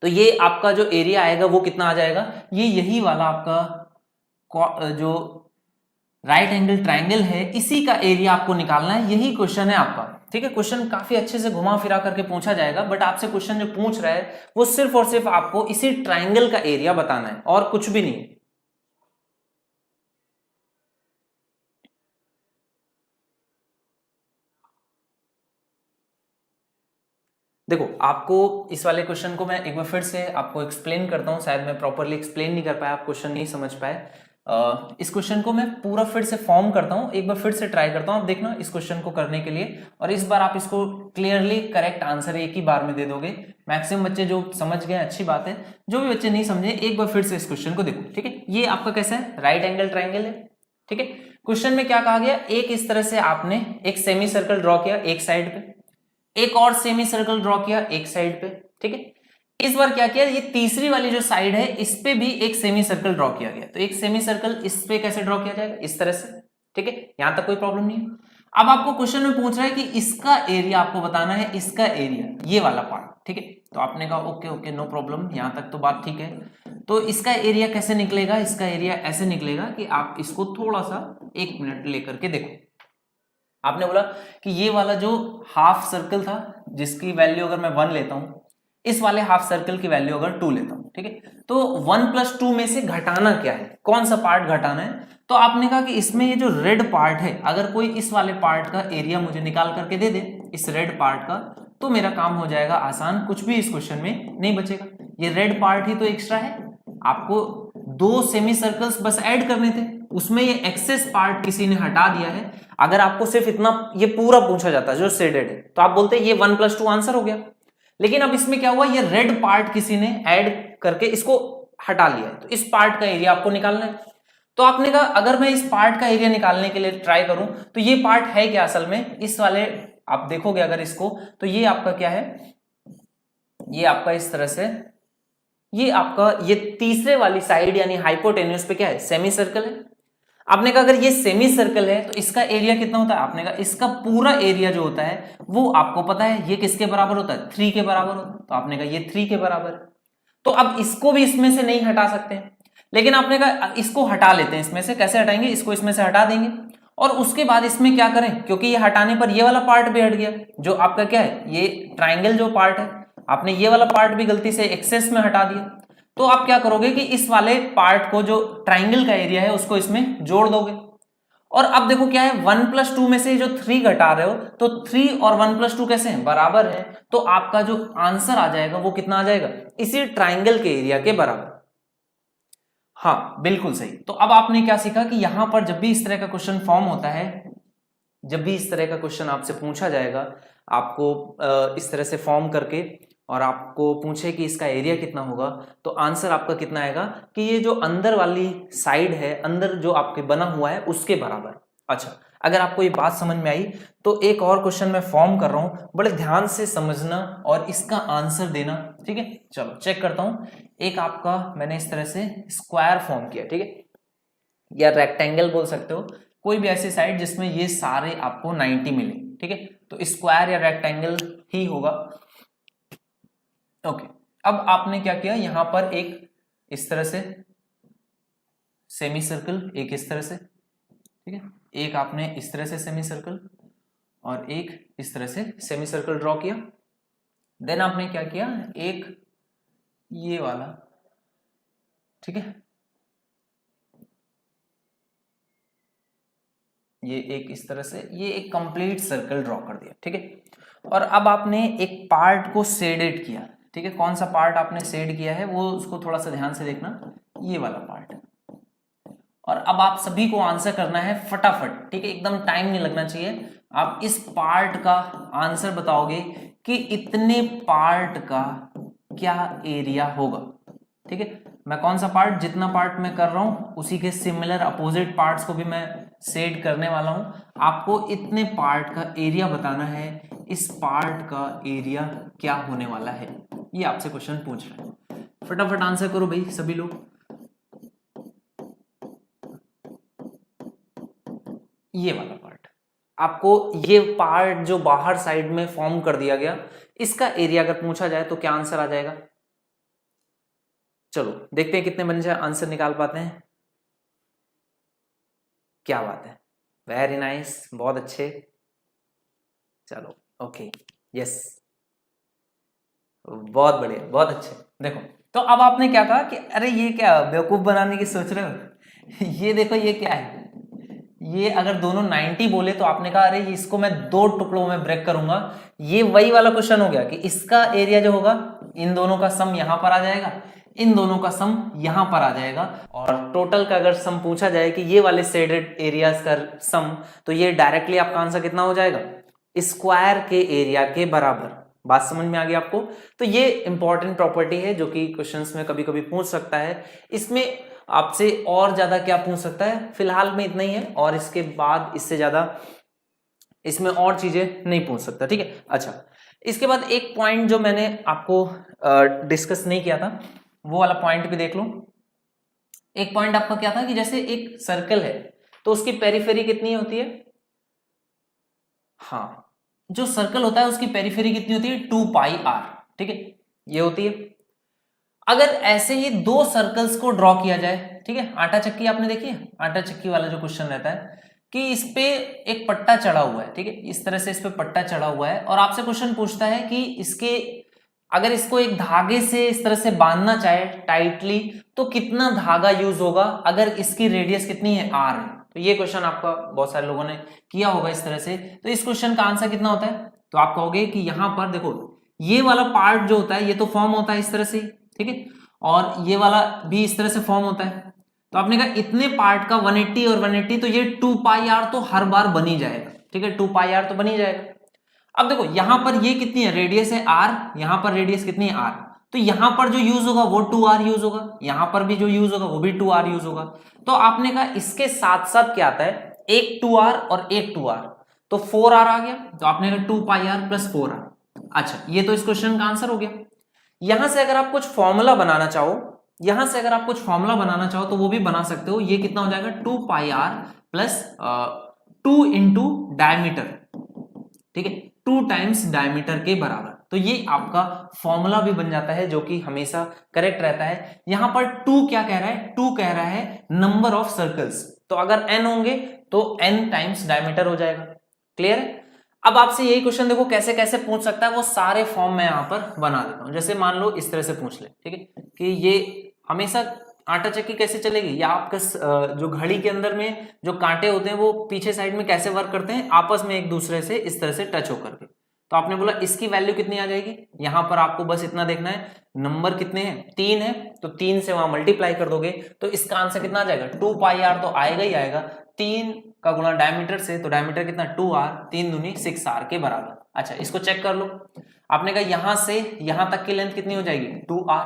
तो ये आपका जो एरिया आएगा वो कितना आ जाएगा, ये यही वाला आपका जो राइट एंगल ट्राइंगल है इसी का एरिया आपको निकालना है, यही क्वेश्चन है आपका, ठीक है। क्वेश्चन काफी अच्छे से घुमा फिरा करके पूछा जाएगा, बट आपसे क्वेश्चन जो पूछ रहा है वो सिर्फ और सिर्फ आपको इसी ट्राइंगल का एरिया बताना है और कुछ भी नहीं। देखो आपको इस वाले क्वेश्चन को मैं एक बार फिर से आपको एक्सप्लेन करता हूं, शायद मैं प्रॉपरली एक्सप्लेन नहीं कर पाया, आप क्वेश्चन नहीं समझ पाए। इस क्वेश्चन को मैं पूरा फिर से फॉर्म करता हूं, एक बार फिर से ट्राई करता हूं, आप देखना इस क्वेश्चन को करने के लिए, और इस बार आप इसको क्लियरली करेक्ट आंसर एक ही बार में दे दोगे। मैक्सिमम बच्चे जो समझ गए अच्छी बात है, जो भी बच्चे नहीं समझे एक बार फिर से इस क्वेश्चन को देखो, ठीक है। ये आपका कैसा है, राइट एंगल ट्राइंगल है, ठीक है। क्वेश्चन में क्या कहा गया, एक इस तरह से आपने एक सेमी सर्कल ड्रॉ किया एक साइड पे, एक और सेमी सर्कल ड्रॉ किया एक साइड पे, ठीक है। इस बार क्या किया, ये तीसरी वाली जो साइड है इस पे भी एक सेमी सर्कल ड्रॉ किया गया, तो एक सेमी सर्कल इस पे कैसे ड्रॉ किया जाएगा, इस तरह से, ठीक है। यहां तक कोई प्रॉब्लम नहीं है। अब आपको क्वेश्चन में पूछ रहा है कि इसका एरिया आपको बताना है, इसका एरिया ये वाला पार्ट, ठीक है। तो आपने कहा ओके ओके नो प्रॉब्लम, यहां तक तो बात ठीक है। तो इसका एरिया कैसे निकलेगा, इसका एरिया ऐसे निकलेगा कि आप इसको थोड़ा सा 1 मिनट लेकर के देखो। आपने बोला कि ये वाला जो हाफ सर्कल था जिसकी वैल्यू अगर मैं 1 लेता हूं, इस वाले हाफ सर्कल की वैल्यू अगर 2 लेता हूं, ठीक है, तो 1 + 2 में से घटाना क्या है, कौन सा पार्ट घटाना है। तो आपने कहा कि इसमें ये जो रेड पार्ट है, अगर कोई इस वाले पार्ट का एरिया मुझे निकाल करके दे दे, इस रेड पार्ट का, तो मेरा काम हो जाएगा आसान, कुछ भी इस क्वेश्चन में नहीं बचेगा। ये रेड पार्ट ही तो एक्स्ट्रा है, आपको 2 सेमी सर्कल्स बस ऐड करने थे, उसमें ये एक्सेस पार्ट किसी ने हटा दिया है। अगर आपको सिर्फ इतना ये पूरा पूछा जाता जो शेडेड है तो आप बोलते ये 1 + 2 आंसर हो गया, लेकिन अब इसमें क्या हुआ, ये रेड पार्ट किसी ने ऐड करके इसको हटा लिया है, तो इस पार्ट का एरिया आपको निकालना है। तो आपने कहा अगर मैं इस पार्ट का एरिया निकालने के लिए ट्राई करूं तो ये पार्ट है क्या असल में, इस वाले आप देखोगे अगर इसको, तो ये आपका क्या है, ये आपका इस तरह से ये आपका ये तीसरे वाली साइड यानी हाइपोटेन्यूस पे क्या है, सेमी सर्कल है। आपने कहा अगर ये सेमी सर्कल है तो इसका एरिया कितना होता है, आपने कहा इसका पूरा एरिया जो होता है वो आपको पता है ये किसके बराबर होता है, 3 के बराबर होता है। तो आपने कहा ये 3 के बराबर है, तो अब इसको भी इसमें से नहीं हटा सकते, लेकिन आपने कहा इसको हटा लेते हैं इसमें से। कैसे हटाएंगे, इसको इसमें से हटा देंगे और उसके बाद इसमें क्या करें, क्योंकि ये हटाने पर ये वाला पार्ट भी हट गया, जो आपका क्या है, ये ट्राइंगल जो पार्ट है, आपने ये वाला पार्ट भी गलती से एक्सेस में हटा दिया। तो आप क्या करोगे कि इस वाले पार्ट को, जो ट्राइंगल का एरिया है, उसको इसमें जोड़ दोगे। और अब देखो क्या है, 1+2 में से जो 3 घटा रहे हो, तो 3 और 1+2 कैसे हैं, बराबर है। तो आपका जो आंसर आ जाएगा वो कितना आ जाएगा, इसी ट्राइंगल के एरिया के बराबर। हाँ बिल्कुल सही। तो अब आपने क्या सीखा कि यहां पर जब भी इस तरह का क्वेश्चन फॉर्म होता है, जब भी इस तरह का क्वेश्चन आपसे पूछा जाएगा, आपको इस तरह से फॉर्म करके और आपको पूछे कि इसका एरिया कितना होगा, तो आंसर आपका कितना आएगा कि ये जो अंदर वाली साइड है, अंदर जो आपके बना हुआ है उसके बराबर। अच्छा, अगर आपको ये बात समझ में आई तो एक और क्वेश्चन मैं फॉर्म कर रहा हूं, बड़े ध्यान से समझना और इसका आंसर देना, ठीक है। चलो चेक करता हूं। एक आपका मैंने इस तरह से स्क्वायर फॉर्म किया, ठीक है, या रेक्टेंगल बोल सकते हो, कोई भी ऐसी साइड जिसमें ये सारे आपको 90 मिले, ठीक है, तो स्क्वायर या रेक्टेंगल ही होगा। ओके, अब आपने क्या किया, यहां पर एक इस तरह से सेमी सर्कल, एक इस तरह से, ठीक है, एक आपने इस तरह से सेमी सर्कल और एक इस तरह से सेमी सर्कल ड्रॉ किया। देन आपने क्या किया, एक ये वाला, ठीक है, ये एक इस तरह से, ये एक कंप्लीट सर्कल ड्रॉ कर दिया, ठीक है। और अब आपने एक पार्ट को शेडेड किया, ठीक है। कौन सा पार्ट आपने शेड किया है वो उसको थोड़ा सा ध्यान से देखना, ये वाला पार्ट। और अब आप सभी को आंसर करना है फटाफट, ठीक है, एकदम टाइम नहीं लगना चाहिए। आप इस पार्ट का आंसर बताओगे कि इतने पार्ट का क्या एरिया होगा, ठीक है। मैं कौन सा पार्ट, जितना पार्ट मैं कर रहा हूं उसी के सिमिलर अपोजिट पार्ट्स को भी मैं शेड करने वाला हूं। आपको इतने पार्ट का एरिया बताना है, इस पार्ट का एरिया क्या होने वाला है, ये आपसे क्वेश्चन पूछ रहा है। फटाफट आंसर करो भाई सभी लोग। ये वाला पार्ट, आपको ये पार्ट जो बाहर साइड में फॉर्म कर दिया गया, इसका एरिया अगर पूछा जाए तो क्या आंसर आ जाएगा। चलो देखते हैं कितने बच्चे आंसर निकाल पाते हैं। क्या बात है, वेरी नाइस, बहुत अच्छे। चलो ओके, यस, बहुत बढ़िया, बहुत अच्छे। देखो तो अब आपने क्या कहा कि अरे ये क्या बेवकूफ बनाने की सोच रहे हो ये देखो ये क्या है, ये अगर दोनों 90 बोले तो आपने कहा अरे इसको मैं 2 टुकड़ों में ब्रेक करूंगा। ये वही वाला क्वेश्चन हो गया कि इसका एरिया जो होगा, इन दोनों का सम यहां पर आ जाएगा, इन दोनों का सम यहां पर आ जाएगा, और टोटल का अगर सम पूछा जाए कि ये वाले शेडेड एरियाज का सम, तो ये डायरेक्टली आपका आंसर कितना हो जाएगा, स्क्वायर के एरिया के बराबर। बात समझ में आ गई आपको। तो ये इंपॉर्टेंट प्रॉपर्टी है जो कि क्वेश्चंस में कभी कभी पूछ सकता है। इसमें आपसे और ज्यादा क्या पूछ सकता है, फिलहाल में इतना ही है, और इसके बाद इससे ज्यादा इसमें और चीजें नहीं पूछ सकता, ठीक है। अच्छा, इसके बाद एक पॉइंट जो मैंने आपको डिस्कस नहीं किया था, वो वाला पॉइंट भी देख लो। एक पॉइंट आपका क्या था कि जैसे एक सर्कल है तो उसकी पेरिफेरी कितनी होती है, हाँ, जो सर्कल होता है उसकी पेरिफेरी कितनी होती है, 2πr, ठीक है, ये होती है। अगर ऐसे ही 2 सर्कल्स को ड्रॉ किया जाए, ठीक है, आटा चक्की आपने देखी है, आटा चक्की वाला जो क्वेश्चन रहता है कि इस पे एक पट्टा चढ़ा हुआ है, ठीक है, इस तरह से इस पे पट्टा चढ़ा हुआ है, और आपसे क्वेश्चन पूछता है कि इसके अगर इसको एक धागे से इस तरह से बांधना चाहे टाइटली तो कितना धागा यूज होगा, अगर इसकी रेडियस कितनी है, r है। तो ये क्वेश्चन आपका बहुत सारे लोगों ने किया होगा इस तरह से। तो इस क्वेश्चन का आंसर कितना होता है, तो आप कहोगे कि यहां पर देखो ये वाला पार्ट जो होता है ये तो फॉर्म होता है इस तरह से, ठीक है, और ये वाला भी इस तरह से फॉर्म होता है। तो आपने कहा इतने पार्ट का 180 और 180, तो ये 2πr तो हर बार बन ही जाएगा, ठीक है, 2πr तो बन ही जाएगा। अब देखो यहां पर ये कितनी है, रेडियस है r, यहां पर रेडियस कितनी है r, तो यहां पर जो यूज होगा वो 2r यूज होगा, यहां पर भी जो यूज होगा वो भी 2r यूज होगा। तो आपने कहा इसके साथ साथ क्या आता है, एक 2r और एक 2r, तो 4r आ गया। तो आपने कहा 2πr + 4r। अच्छा, ये तो इस क्वेश्चन का आंसर हो गया। यहां से अगर आप कुछ फॉर्मूला बनाना चाहो, यहां से अगर आप कुछ फॉर्मूला बनाना चाहो तो वो भी बना सकते हो। ये कितना हो जाएगा 2 पाई आर प्लस 2 इंटू डायमीटर, ठीक है, 2 टाइम्स डायमीटर के बराबर। तो ये आपका फॉर्मूला भी बन जाता है जो कि हमेशा करेक्ट रहता है। यहां पर 2 क्या कह रहा है, 2 कह रहा है नंबर ऑफ सर्कल्स, तो अगर n होंगे तो n टाइम्स डायमीटर हो जाएगा। क्लियर है? अब आपसे यही क्वेश्चन देखो कैसे कैसे पूछ सकता है, वो सारे फॉर्म मैं यहां पर बना देता हूं। जैसे मान लो इस तरह से पूछ ले, ठीक है, कि ये हमेशा आटा चक्की कैसे चलेगी, या आपका जो घड़ी के अंदर में जो कांटे होते हैं वो पीछे साइड में कैसे वर्क करते हैं, आपस में एक दूसरे से इस तरह से टच होकर के। तो आपने बोला इसकी वैल्यू कितनी आ जाएगी, यहां पर आपको बस इतना देखना है, नंबर कितने हैं, 3 है, तो 3 से वहां मल्टीप्लाई कर दोगे तो इसका आंसर कितना आ जाएगा 2 पाई आर, तो आएगा ही आएगा। 3 का गुणा डायमीटर से, तो डायमीटर कितना 2r, 3 दूनी 6r के बराबर। अच्छा इसको चेक कर लो, आपने कहा यहां से यहां तक की लेंथ कितनी हो जाएगी 2r,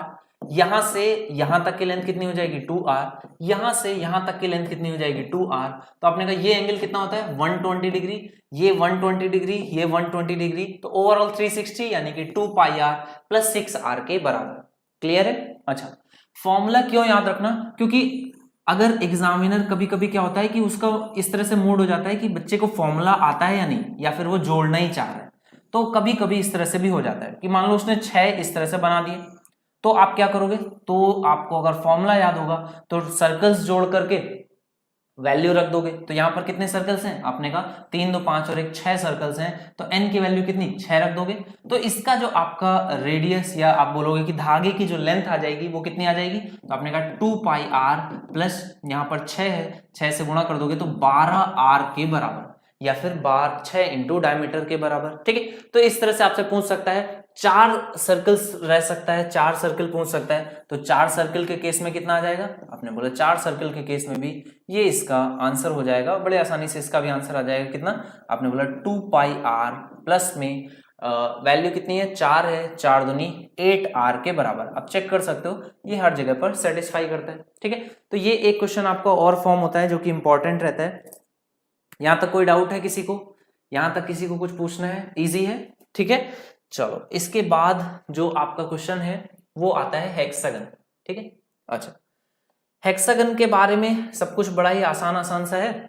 यहां से यहां तक की लेंथ कितनी हो जाएगी 2r, यहां से यहां तक की लेंथ कितनी हो जाएगी 2r। तो आपने कहा ये एंगल कितना होता है 120 डिग्री, ये 120 डिग्री, ये 120 डिग्री, तो ओवरऑल 360 यानी कि 2 पाई आर प्लस 6r के बराबर। क्लियर है? अच्छा फॉर्मूला क्यों याद रखना, क्योंकि अगर एग्जामिनर कभी कभी क्या होता है कि उसका इस तरह से मूड हो जाता है कि बच्चे को फॉर्मूला आता है या नहीं, या फिर वो जोड़ना ही चाह रहा है, तो कभी कभी इस तरह से भी हो जाता है कि मान लो उसने 6 इस तरह से बना दिए, तो आप क्या करोगे, तो आपको अगर फॉर्मूला याद होगा तो सर्कल्स जोड़ करके वैल्यू रख दोगे। तो यहां पर कितने सर्कल्स हैं, आपने कहा 3 2 5 और 1 6 सर्कल्स हैं, तो n की वैल्यू कितनी 6 रख दोगे। तो इसका जो आपका रेडियस या आप बोलोगे कि धागे की जो लेंथ आ जाएगी वो कितनी आ जाएगी, तो आपने कहा 2 पाई आर प्लस यहाँ पर 6 है, 6 से गुणा कर दोगे तो 12r के बराबर, या फिर 6 इंटू डायमीटर के बराबर। ठीक है, तो इस तरह से आपसे पूछ सकता है, 4 सर्कल्स रह सकता है, 4 सर्कल पूछ सकता है, तो 4 सर्कल के केस में कितना आ जाएगा, आपने बोला 4 सर्कल के केस में भी ये इसका आंसर हो जाएगा, बड़े आसानी से इसका भी आंसर आ जाएगा कितना, आपने बोला 2 पाई आर प्लस में वैल्यू कितनी है 4 है, 4 दूनी 8r के बराबर। आप चेक कर सकते हो ये हर जगह पर सेटिस्फाई करता है। ठीक है, तो ये एक क्वेश्चन आपका और फॉर्म होता है जो कि इंपॉर्टेंट रहता है। यहां तक कोई डाउट है किसी को, यहां तक किसी को कुछ पूछना है, इजी है? ठीक है, चलो इसके बाद जो आपका क्वेश्चन है वो आता है हेक्सागन। ठीक है, अच्छा हेक्सागन के बारे में सब कुछ बड़ा ही आसान आसान सा है।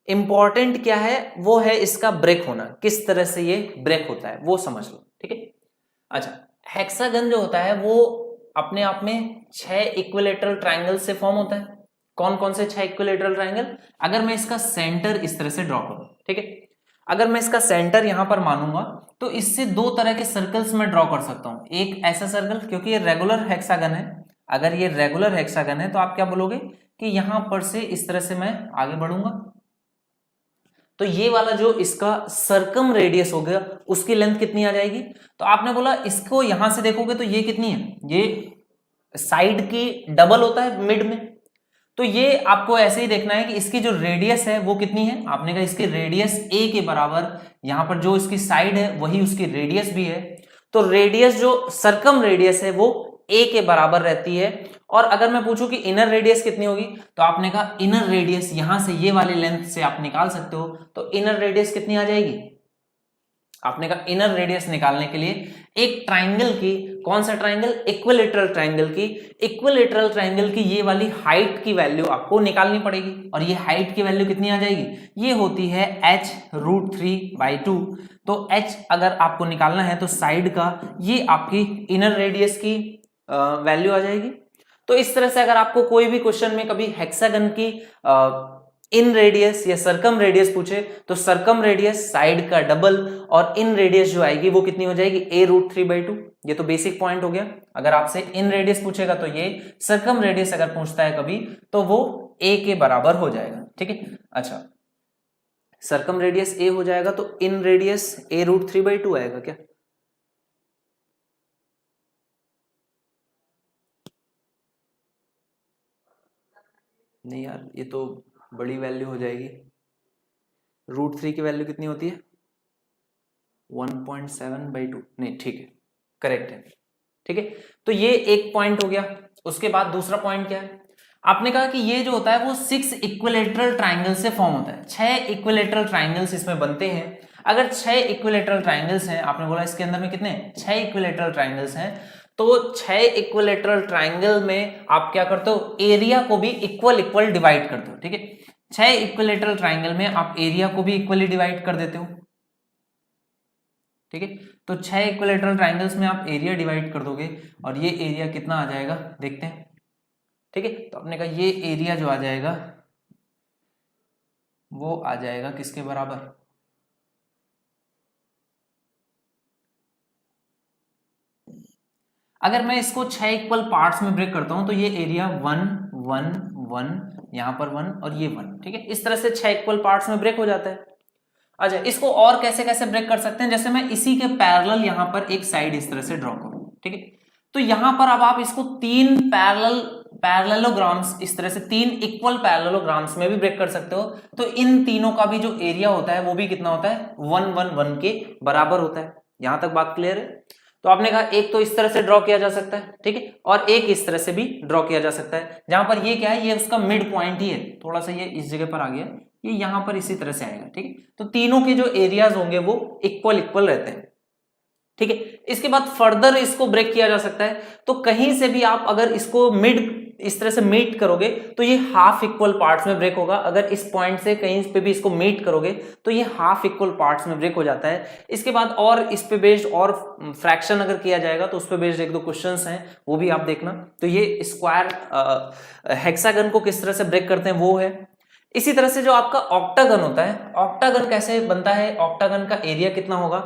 इंपॉर्टेंट क्या है वो है इसका ब्रेक होना, किस तरह से ये ब्रेक होता है वो समझ लो। ठीक है, अच्छा हेक्सागन जो होता है वो अपने आप में 6 इक्विलेटरल ट्रायंगल से फॉर्म होता है। कौन कौन से 6 इक्विलेटरल ट्रायंगल, अगर मैं इसका सेंटर इस तरह से ड्रॉ करूं, ठीक है, अगर मैं इसका सेंटर यहां पर मानूंगा तो इससे 2 तरह के सर्कल्स में ड्रॉ कर सकता हूं। एक ऐसा सर्कल, क्योंकि ये रेगुलर हेक्सागन है, अगर ये रेगुलर हेक्सागन है तो आप क्या बोलोगे कि यहां पर से इस तरह से मैं आगे बढ़ूंगा, तो ये वाला जो इसका सर्कम रेडियस हो गया उसकी लेंथ कितनी आ जाएगी। तो आपने बोला इसको यहां से देखोगे तो ये कितनी है, ये साइड की डबल होता है मिड में, तो ये आपको ऐसे ही देखना है कि इसकी जो रेडियस है वो कितनी है। आपने कहा इसकी रेडियस a के बराबर, यहां पर जो इसकी साइड है वही उसकी रेडियस भी है, तो रेडियस जो सर्कम रेडियस है वो a के बराबर रहती है। और अगर मैं पूछूं कि इनर रेडियस कितनी होगी, तो आपने कहा इनर रेडियस यहां से ये वाली लेंथ से आप निकाल सकते हो, तो इनर रेडियस कितनी आ जाएगी, आपने कहा इनर रेडियस निकालने के लिए एक ट्राइंगल की, कौन सा ट्राइंगल, इक्विलेटरल ट्राइंगल की, इक्विलेटरल ट्राइंगल की ये वाली हाइट की वैल्यू आपको निकालनी पड़ेगी। और ये हाइट की वैल्यू कितनी आ जाएगी, ये होती है h√3/2। तो h अगर आपको निकालना है तो साइड का ये आपकी इनर रेडियस की वैल्यू आ जाएगी। तो इस तरह से अगर आपको कोई भी क्वेश्चन में कभी हेक्सागन की इन रेडियस या सर्कम रेडियस पूछे तो सर्कम रेडियस साइड का डबल, और इन रेडियस जो आएगी वो कितनी हो जाएगी a√3/2। ये तो बेसिक पॉइंट हो गया। अगर आपसे इन रेडियस पूछेगा तो ये, सर्कम रेडियस अगर पूछता है कभी तो वो a के बराबर हो जाएगा। ठीक है, अच्छा सर्कम रेडियस a हो जाएगा तो इन रेडियस a√3/2 आएगा क्या, नहीं यार ये तो बड़ी वैल्यू हो जाएगी। √3 की वैल्यू कितनी होती है 1.7/2, नहीं ठीक है करेक्ट है। ठीक है, तो ये एक पॉइंट हो गया। उसके बाद दूसरा पॉइंट क्या है, आपने कहा कि ये जो होता है वो 6 इक्विलेटरल ट्राइंगल से फॉर्म होता है। 6 इक्विलेटरल ट्राइंगल्स इसमें बनते हैं। अगर 6 इक्विलेटरल ट्राइंगल्स हैं, आपने बोला इसके अंदर में कितने 6 इक्विलेटरल ट्राइंगल्स हैं, तो 6 इक्विलेटरल ट्राइंगल में आप क्या करते हो, एरिया को भी इक्वल इक्वल डिवाइड करते हो। ठीक है, 6 इक्विलेटरल ट्राइंगल में आप एरिया को भी इक्वली डिवाइड कर देते हो। ठीक है, तो 6 इक्विलेटरल ट्राइंगल्स में आप एरिया डिवाइड कर दोगे और ये एरिया कितना आ जाएगा देखते हैं। ठीक है, तो आपने कहा ये एरिया जो आ जाएगा वो आ जाएगा किसके बराबर, अगर मैं इसको 6 इक्वल पार्ट्स में ब्रेक करता हूं तो ये एरिया 1 1 1, यहां पर 1 और ये 1। ठीक है, इस तरह से 6 इक्वल पार्ट्स में ब्रेक हो जाता है। अच्छा, इसको और कैसे कैसे ब्रेक कर सकते हैं, जैसे मैं इसी के पैरेलल यहां पर एक साइड इस तरह से ड्रॉ करूं। ठीक है, तो यहां पर अब आप इसको 3 पैरेललोग्राम्स, इस तरह से 3 इक्वल पैरेललोग्राम्स में भी ब्रेक कर सकते हो। तो इन तीनों का भी जो एरिया होता है वो भी कितना होता है, 1 1 1 के बराबर होता है। यहां तक बात क्लियर है? तो आपने कहा एक तो इस तरह से ड्रॉ किया जा सकता है, ठीक है, और एक इस तरह से भी ड्रॉ किया जा सकता है, जहां पर ये क्या है, ये उसका मिड पॉइंट ही है। थोड़ा सा ये इस जगह पर आ गया, ये यहां पर इसी तरह से आएगा। ठीक है, तो तीनों के जो एरियाज होंगे वो इक्वल इक्वल रहते हैं। ठीक है, इसके बाद फर्दर इसको ब्रेक किया जा सकता है। तो कहीं से भी आप अगर इसको मिड इस तरह से मीट करोगे तो ये हाफ इक्वल पार्ट्स में ब्रेक होगा। अगर इस पॉइंट से कहीं पे भी इसको मीट करोगे तो ये हाफ इक्वल पार्ट्स में ब्रेक हो जाता है। इसके बाद और इस पे बेस्ड और फ्रैक्शन अगर किया जाएगा तो उस पे बेस्ड एक दो क्वेश्चंस हैं, वो भी आप देखना। तो ये स्क्वायर हेक्सागन को किस तरह से ब्रेक करते हैं वो है। इसी तरह से जो आपका ऑक्टागन होता है, ऑक्टागन कैसे बनता है, ऑक्टागन का एरिया कितना होगा,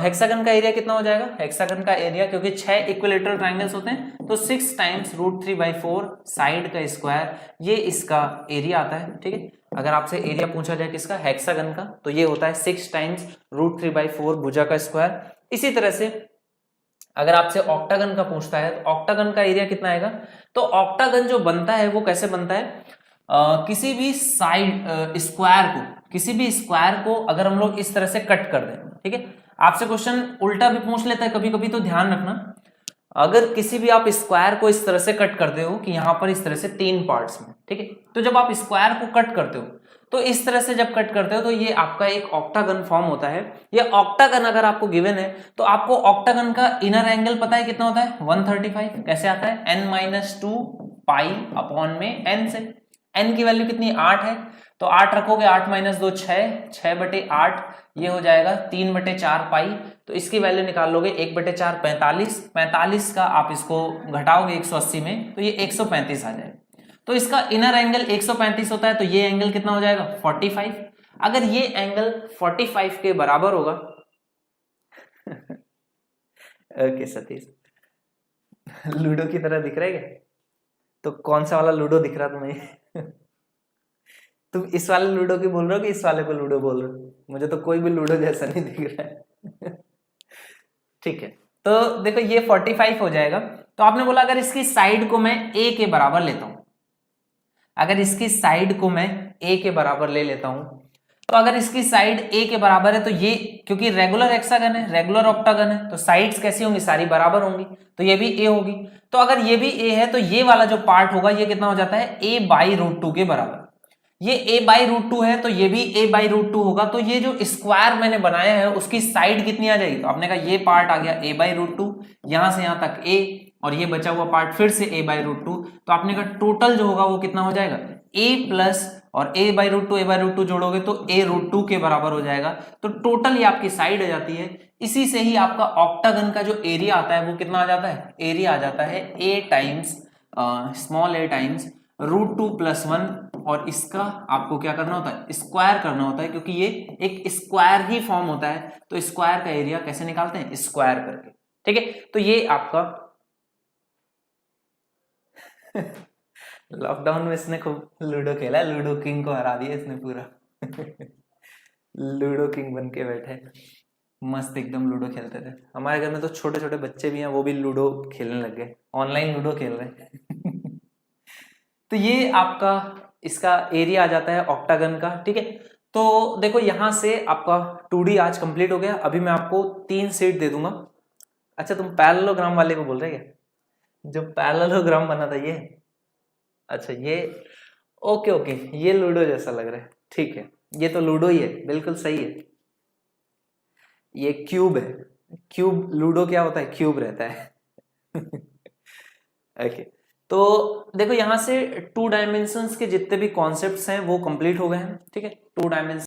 हेक्सागन का एरिया कितना हो जाएगा, हेक्सागन का एरिया क्योंकि 6 इक्विलेटरल ट्राइंगल्स होते हैं तो 6 टाइम्स √3/4 साइड का स्क्वायर, ये इसका एरिया आता है। ठीक है, अगर आपसे एरिया पूछा जाए किसका, हेक्सागन का, तो ये होता है 6 टाइम्स √3/4 भुजा का स्क्वायर। इसी तरह से अगर आपसे ऑक्टागन का पूछता है तो ऑक्टागन का एरिया कितना आएगा, तो ऑक्टागन जो बनता है वो कैसे बनता है, किसी भी साइड स्क्वायर को अगर हम लोग इस तरह से कट कर दें। ठीक है, आपसे क्वेश्चन उल्टा भी पूछ लेता है कभी कभी, तो ध्यान रखना, अगर किसी भी आप स्क्वायर को इस तरह से कट करते हो कि यहां पर इस तरह से 3 पार्ट्स में, ठीक है, तो जब आप स्क्वायर को कट करते हो तो इस तरह से जब कट करते हो तो ये आपका एक ऑक्टागन फॉर्म होता है। ये ऑक्टागन अगर आपको गिवन है तो आपको ऑक्टागन का इनर एंगल पता है कितना होता है, 135। कैसे आता है, n-2 पाई अपॉन में n से, n की वैल्यू कितनी 8 है, तो 8 रखोगे, 8 - 2 6/8, ये हो जाएगा 3/4 पाई। तो इसकी वैल्यू निकाल लोगे 1/4 45 का आप इसको घटाओगे 180 में तो ये 135 आ जाएगा। तो इसका इनर एंगल 135 होता है, तो ये एंगल कितना हो जाएगा 45। अगर ये एंगल 45 के बराबर होगा ओके सतीश, लूडो की तरह दिख रहा है क्या? तो कौन सा वाला लूडो दिख रहा तुम्हें तुम इस वाले लूडो की बोल रहे हो कि इस वाले को लूडो बोल रहे हो? मुझे तो कोई भी लूडो जैसा नहीं दिख रहा है ठीक है, तो देखो ये 45 हो जाएगा। तो आपने बोला अगर इसकी साइड को मैं a के बराबर लेता हूं, अगर इसकी साइड को मैं a के बराबर ले लेता हूं, तो अगर इसकी साइड a के बराबर है तो ये, क्योंकि रेगुलर हेक्सागन है, रेगुलर ऑक्टागन है, तो साइड्स कैसी होंगी, सारी बराबर होंगी, तो ये भी a होगी। तो अगर ये भी a है तो ये वाला जो पार्ट होगा ये कितना हो जाता है, a/√2 के बराबर। ये a/√2 है तो ये भी a/√2 होगा। तो ये जो स्क्वायर मैंने बनाया है उसकी साइड कितनी आ जाएगी, तो आपने कहा ये पार्ट आ गया a/√2, यहां से यहां तक a, और ये बचा हुआ पार्ट फिर से a/√2। तो आपने कहा टोटल जो होगा वो कितना हो जाएगा, a प्लस और a/√2 जोड़ोगे तो a√2 के बराबर हो जाएगा। तो टोटल ये आपकी साइड आ जाती है। इसी से ही आपका ऑक्टागन का जो एरिया आता है वो कितना आ जाता है, एरिया आ जाता है a times small a times √2 + 1, और इसका आपको क्या करना होता है, स्क्वायर करना होता है, क्योंकि ये एक स्क्वायर ही फॉर्म होता है। तो स्क्वायर का एरिया कैसे निकालते हैं, स्क्वायर करके। ठीक है, तो ये आपका लॉकडाउन में इसने खूब लूडो खेला, लूडो किंग को हरा दिया इसने पूरा लूडो किंग बन के बैठे, मस्त एकदम लूडो खेलते थे। हमारे घर में तो छोटे छोटे बच्चे भी हैं, वो भी लूडो खेलने लग गए, ऑनलाइन लूडो खेल रहे हैं तो ये आपका इसका एरिया आ जाता है ऑक्टागन का। ठीक है, तो देखो यहां से आपका 2D आज कंप्लीट हो गया। अभी मैं आपको 3 सीट दे दूंगा। अच्छा, तुम पैरेललोग्राम वाले को बोल रहे हैं, जो पैरेललोग्राम बना था ये, अच्छा ये, ओके ओके, ये लूडो जैसा लग रहा है, ठीक है, ये तो लूडो ही है, बिल्कुल सही है। ये क्यूब है, क्यूब लूडो क्या होता है, क्यूब रहता है ओके, तो देखो यहाँ से 2 डायमेंशंस के जितने भी कॉन्सेप्ट्स हैं वो कंप्लीट हो गए हैं। ठीक है, 2 डायमेंशन